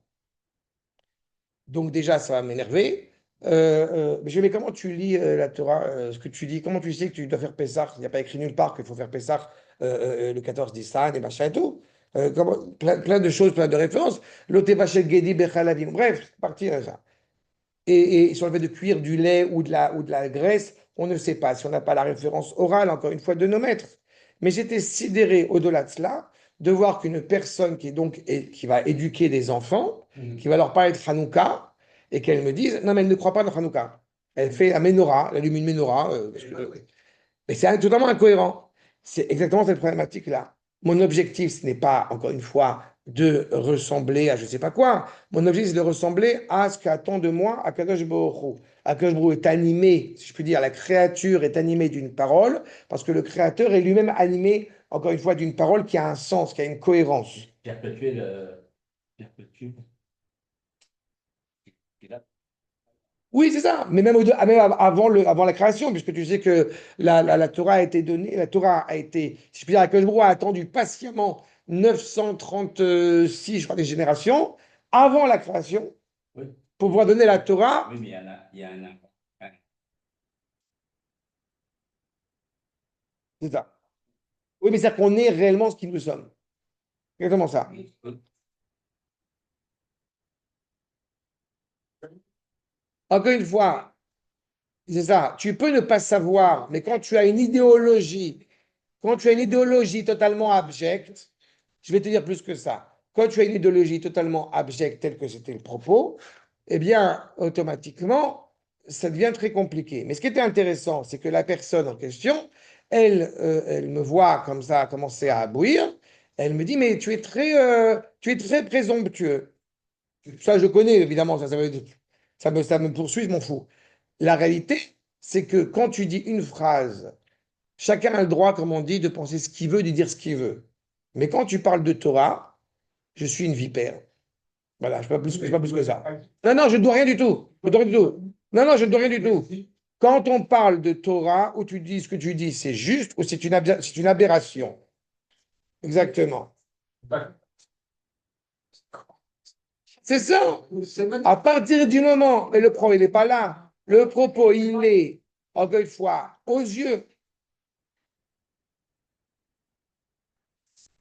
Donc déjà, ça va m'énerver. Mais je dis, mais comment tu lis la Torah, ce que tu dis, comment tu sais que tu dois faire Pessah? Il n'y a pas écrit nulle part qu'il faut faire Pessah le 14 Nissan et machin et tout. Plein de choses, plein de références. L'Otevachel Gedi Bechalavim. Bref, c'est parti à ça. Et sur le fait de cuire du lait ou de la graisse, on ne sait pas si on n'a pas la référence orale, encore une fois, de nos maîtres. Mais j'étais sidéré au-delà de cela de voir qu'une personne qui va éduquer des enfants, qui va leur parler de Hanouka, et qu'elle me dise, non, mais elle ne croit pas dans Hanouka. Elle fait la menorah, elle allume une menorah, mais c'est totalement incohérent. C'est exactement cette problématique-là. Mon objectif, ce n'est pas, encore une fois, de ressembler à je ne sais pas quoi. Mon objectif, c'est de ressembler à ce qu'attend de moi Akadosh Baruch Hu. Akadosh Baruch Hu est animé, si je puis dire, la créature est animée d'une parole, parce que le créateur est lui-même animé, encore une fois, d'une parole qui a un sens, qui a une cohérence. Perpétuer. Oui, c'est ça. Mais même, même avant la création, puisque tu sais que la Torah a été donnée, la Torah a été, si je puis dire, Akadosh Baruch Hu a attendu patiemment 936, je crois, des générations avant la création Oui. pour pouvoir donner la Torah. Oui, mais il y a un. C'est ça. Oui, mais c'est-à-dire qu'on est réellement ce qui nous sommes. Exactement ça. Encore une fois, c'est ça. Tu peux ne pas savoir, mais quand tu as une idéologie totalement abjecte, je vais te dire plus que ça. Quand tu as une idéologie totalement abjecte, telle que c'était le propos, eh bien, automatiquement, ça devient très compliqué. Mais ce qui était intéressant, c'est que la personne en question, elle me voit comme ça commencer à bouillir. Elle me dit, mais tu es très présomptueux. Ça, je connais, évidemment, ça me poursuit, je m'en fous. La réalité, c'est que quand tu dis une phrase, chacun a le droit, comme on dit, de penser ce qu'il veut, de dire ce qu'il veut. Mais quand tu parles de Torah, je suis une vipère. Voilà, je ne sais pas plus que ça. Non, non, je ne dois rien du tout. Je ne dois rien du tout. Non, non, je ne dois rien du tout. Quand on parle de Torah, où tu dis ce que tu dis, c'est juste ou c'est une aberration. Exactement. C'est ça. À partir du moment, mais le propos, il n'est pas là. Le propos, il est, encore une fois, aux yeux.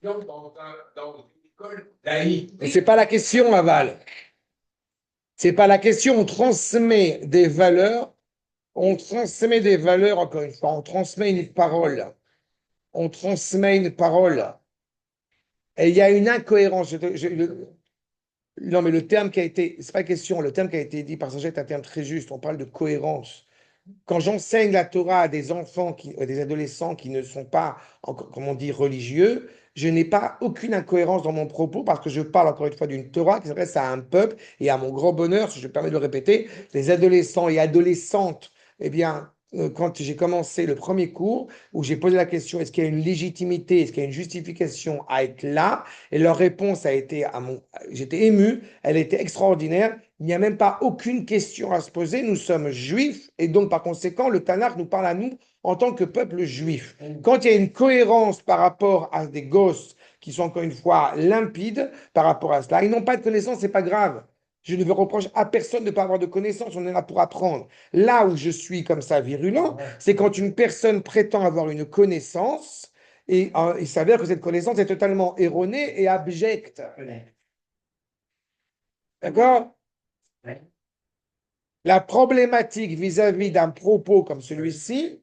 Dans une école laïque. Et c'est pas la question, Aval. C'est pas la question. On transmet des valeurs. On transmet des valeurs, encore une fois. On transmet une parole. On transmet une parole. Et il y a une incohérence. Non, mais le terme qui a été, c'est pas question, le terme qui a été dit par Saget est un terme très juste. On parle de cohérence. Quand j'enseigne la Torah à des enfants, des adolescents qui ne sont pas, comme on dit, religieux, je n'ai pas aucune incohérence dans mon propos parce que je parle encore une fois d'une Torah qui s'adresse à un peuple et à mon grand bonheur, si je me permets de le répéter, les adolescents et adolescentes, eh bien, quand j'ai commencé le premier cours, où j'ai posé la question, est-ce qu'il y a une légitimité, est-ce qu'il y a une justification à être là? Et leur réponse a été, j'étais ému, elle était extraordinaire. Il n'y a même pas aucune question à se poser. Nous sommes juifs et donc par conséquent, le Tanakh nous parle à nous en tant que peuple juif. Quand il y a une cohérence par rapport à des gosses qui sont encore une fois limpides par rapport à cela, ils n'ont pas de connaissances, c'est pas grave. Je ne veux reprocher à personne de ne pas avoir de connaissances, on est là pour apprendre. Là où je suis comme ça virulent, c'est quand une personne prétend avoir une connaissance et il s'avère que cette connaissance est totalement erronée et abjecte. D'accord? La problématique vis-à-vis d'un propos comme celui-ci,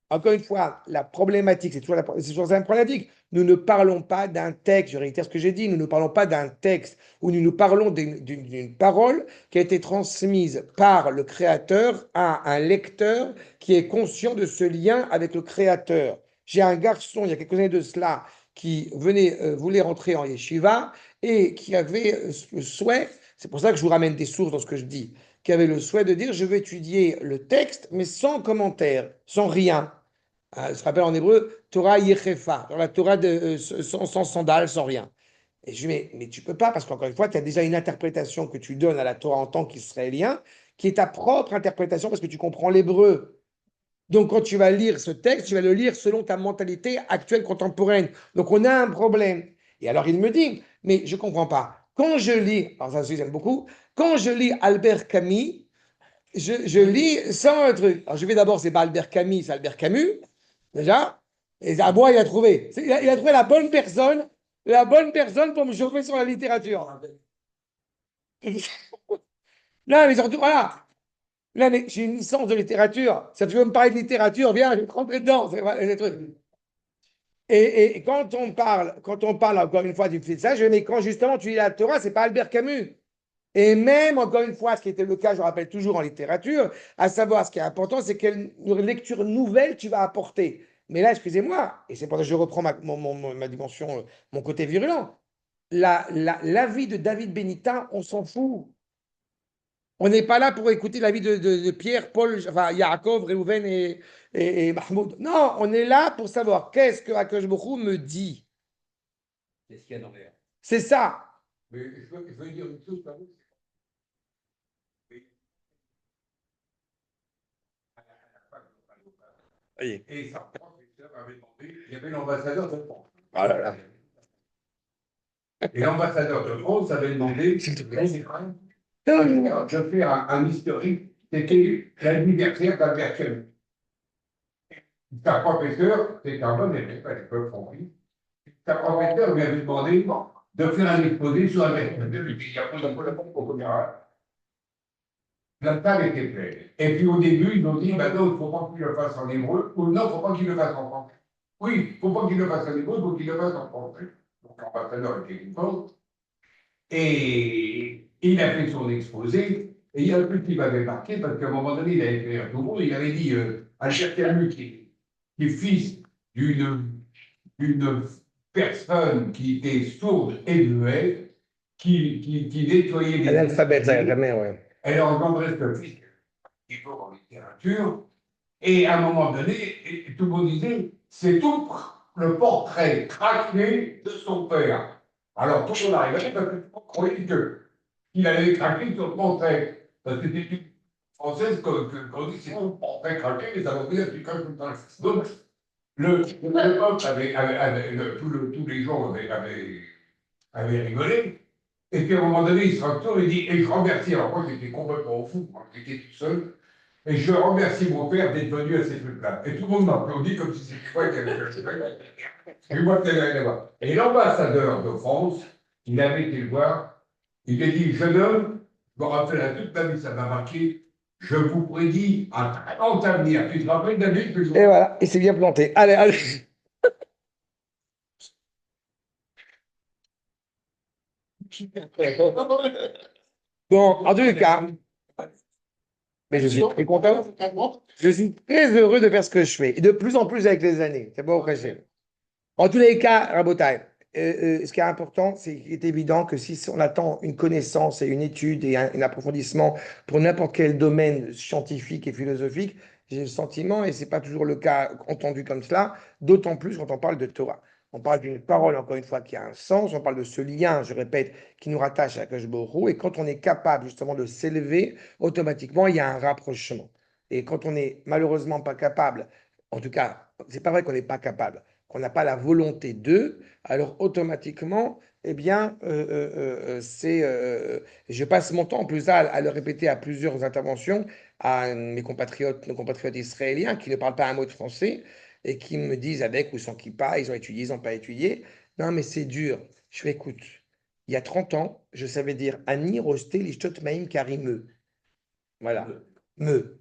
encore une fois, la problématique, c'est toujours la problématique. Nous ne parlons pas d'un texte, je réitère ce que j'ai dit, nous ne parlons pas d'un texte où nous parlons d'une parole qui a été transmise par le Créateur à un lecteur qui est conscient de ce lien avec le Créateur. J'ai un garçon, il y a quelques années de cela, qui voulait rentrer en yeshiva et qui avait le souhait, c'est pour ça que je vous ramène des sources dans ce que je dis, qui avait le souhait de dire, je vais étudier le texte, mais sans commentaire, sans rien. Ça se rappelle en hébreu, Torah Yechefa, la Torah sans sandales, sans rien. Et je lui dis, mais tu peux pas, parce qu'encore une fois, tu as déjà une interprétation que tu donnes à la Torah en tant qu'Israélien, qui est ta propre interprétation parce que tu comprends l'hébreu. Donc, quand tu vas lire ce texte, tu vas le lire selon ta mentalité actuelle, contemporaine. Donc, on a un problème. Et alors, il me dit, mais je ne comprends pas. Quand je lis, alors ça, j'aime beaucoup, quand je lis Albert Camus, je lis sans un truc. Alors, je vais d'abord, c'est pas Albert Camus, c'est Albert Camus, déjà. Et à moi, il a trouvé. Il a trouvé la bonne personne pour me chauffer sur la littérature. Non, mais surtout, voilà. Là, mais j'ai une licence de littérature. Si tu veux me parler de littérature, viens, je vais te rentrer dedans. C'est des trucs. Et quand on parle encore une fois du fait de ça, je dis, mais quand justement tu lis la Torah, c'est pas Albert Camus. Et même, encore une fois, ce qui était le cas, je rappelle toujours en littérature, à savoir ce qui est important, c'est quelle lecture nouvelle tu vas apporter. Mais là, excusez-moi, et c'est pour ça que je reprends ma dimension, mon côté virulent, l'avis de David Benita, on s'en fout. On n'est pas là pour écouter l'avis de Pierre, Paul, enfin, Yaakov, Réhouven et Mahmoud. Non, on est là pour savoir qu'est-ce que Akash Bokhu me dit. Qu'est-ce qu'il y a dans l'air? C'est ça. Mais je veux dire une chose, pardon. Oui. Et sa professeur avait demandé, il y avait l'ambassadeur de France. Oh là là. Et l'ambassadeur de France avait demandé, S'il te plaît. je fais un historique, c'était l'anniversaire d'Albert Camus. Sa professeur, c'est un bon élève à l'époque, compris. Sa professeur lui avait demandé de faire un exposé sur Albert Camus. Il y a pas de pour la table était pleine. Et puis au début, ils ont dit, bah non, il ne faut pas qu'il le fasse en hébreu, ou non, il ne faut pas qu'il le fasse en français. Oui, il ne faut pas qu'il le fasse en hébreu, il faut qu'il le fasse en français. Donc l'ambassadeur était content. Et il a fait son exposé, et il y a un truc qui m'avait marqué, parce qu'à un moment donné, il avait fait un tour, il avait dit Albert Camus, qui est fils d'une personne qui était sourde et muette, qui nettoyait les L'alphabet, ça jamais, ouais. elle a engendré ce fils qui est fort en littérature, et à un moment donné, tout le monde disait, c'est tout le portrait craqué de son père. Alors tout le monde arrivait parce que tout le monde croyait qu'il avait craqué sur le portrait. Parce que c'était une française qu'on dit c'est un portrait craqué, mais ça veut dire que tu craques tout le temps. Donc, le peuple tous les gens avaient rigolé. Et puis à un moment donné, il se retourne et dit, et je remercie, alors moi j'étais complètement fou, moi j'étais tout seul, et je remercie mon père d'être venu à ces trucs-là. Et tout le monde m'applaudit comme si c'était quoi qu'elle avait fait. Et moi, allé voir. Et l'ambassadeur de France, il avait été le voir, il a dit, jeune homme, je me rappelle à toute ma vie, ça m'a marqué, je vous prédis un très grand avenir. Tu te rappelles David que je... Et voilà, il s'est bien planté. Allez, allez. Bon, en tous les cas, mais je suis très content. Je suis très heureux de faire ce que je fais. Et de plus en plus avec les années. C'est pas au caché. En tous les cas, Rabotai, ce qui est important, c'est qu'il est évident que si on attend une connaissance et une étude et un approfondissement pour n'importe quel domaine scientifique et philosophique, j'ai le sentiment, et ce n'est pas toujours le cas entendu comme cela, d'autant plus quand on parle de Torah. on parle d'une parole, encore une fois, qui a un sens, on parle de ce lien, je répète, qui nous rattache à Akash Borou, et quand on est capable justement de s'élever, automatiquement, il y a un rapprochement. Et quand on n'est malheureusement pas capable, en tout cas, c'est pas vrai qu'on n'est pas capable, qu'on n'a pas la volonté d'eux, alors automatiquement, eh bien, je passe mon temps en plus à le répéter à plusieurs interventions à mes compatriotes, nos compatriotes israéliens qui ne parlent pas un mot de français et qui me disent avec ou sans kippa, ils ont étudié, ils n'ont pas étudié. Non, mais c'est dur. Je fais écoute, il y a 30 ans, je savais dire Ani rosté lishtot maïm karimeux. Voilà, me.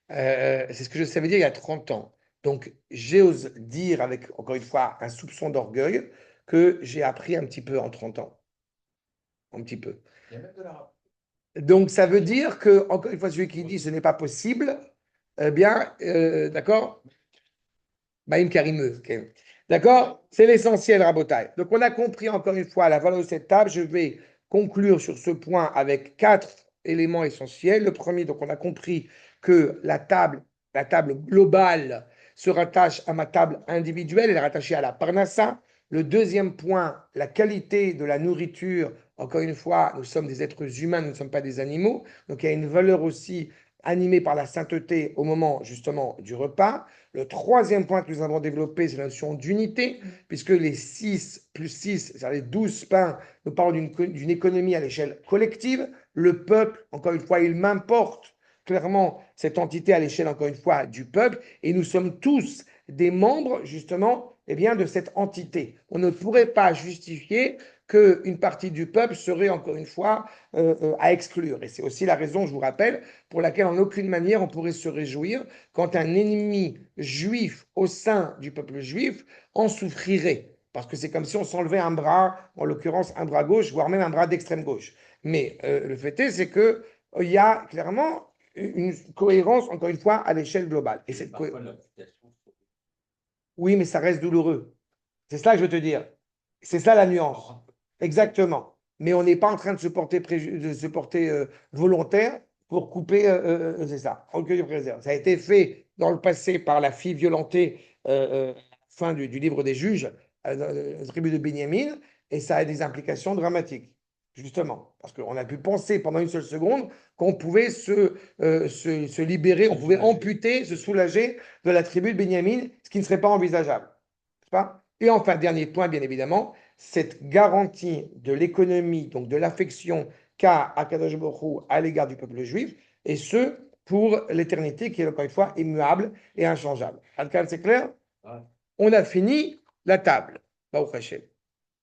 C'est ce que je savais dire il y a 30 ans. Donc, j'ose dire avec, encore une fois, un soupçon d'orgueil que j'ai appris un petit peu en 30 ans. Un petit peu. Il y a même de l'arabe. Donc, ça veut dire que, encore une fois, celui qui dit ce n'est pas possible, eh bien, d'accord? Baïm Karimeux. Ok. D'accord? C'est l'essentiel, Rabotai. Donc, on a compris encore une fois la valeur de cette table. Je vais conclure sur ce point avec 4 éléments essentiels. Le premier, donc, on a compris que la table globale se rattache à ma table individuelle, elle est rattachée à la Parnassa. Le deuxième point, la qualité de la nourriture. Encore une fois, nous sommes des êtres humains, nous ne sommes pas des animaux. Donc, il y a une valeur aussi animée par la sainteté au moment justement du repas. Le troisième point que nous avons développé, c'est la notion d'unité, puisque les 6 plus 6, c'est-à-dire les 12 pains, nous parlons d'une économie à l'échelle collective. Le peuple, encore une fois, il m'importe clairement cette entité à l'échelle, encore une fois, du peuple, et nous sommes tous des membres, justement, eh bien, de cette entité. On ne pourrait pas justifier qu'une partie du peuple serait, encore une fois, à exclure. Et c'est aussi la raison, je vous rappelle, pour laquelle en aucune manière on pourrait se réjouir quand un ennemi juif au sein du peuple juif en souffrirait. Parce que c'est comme si on s'enlevait un bras, en l'occurrence un bras gauche, voire même un bras d'extrême gauche. Mais le fait est, c'est qu'il y a clairement une cohérence, encore une fois, à l'échelle globale. Et cette Oui, mais ça reste douloureux. C'est ça que je veux te dire. C'est ça la nuance. Exactement. Mais on n'est pas en train de se porter, volontaire pour couper, c'est ça, recueil de préserve. Ça a été fait dans le passé par la fille violentée, fin du livre des juges, dans la tribu de Béniamine, et ça a des implications dramatiques, justement. Parce qu'on a pu penser pendant une seule seconde qu'on pouvait se libérer, on pouvait amputer, se soulager de la tribu de Béniamine, ce qui ne serait pas envisageable. N'est-ce pas? Et enfin, dernier point, bien évidemment, cette garantie de l'économie, donc de l'affection qu'a Akadosh Baruch Hu à l'égard du peuple juif, et ce, pour l'éternité, qui est encore une fois immuable et inchangeable. Alkan, c'est clair? Ouais. On a fini la table. Baruch Hashem.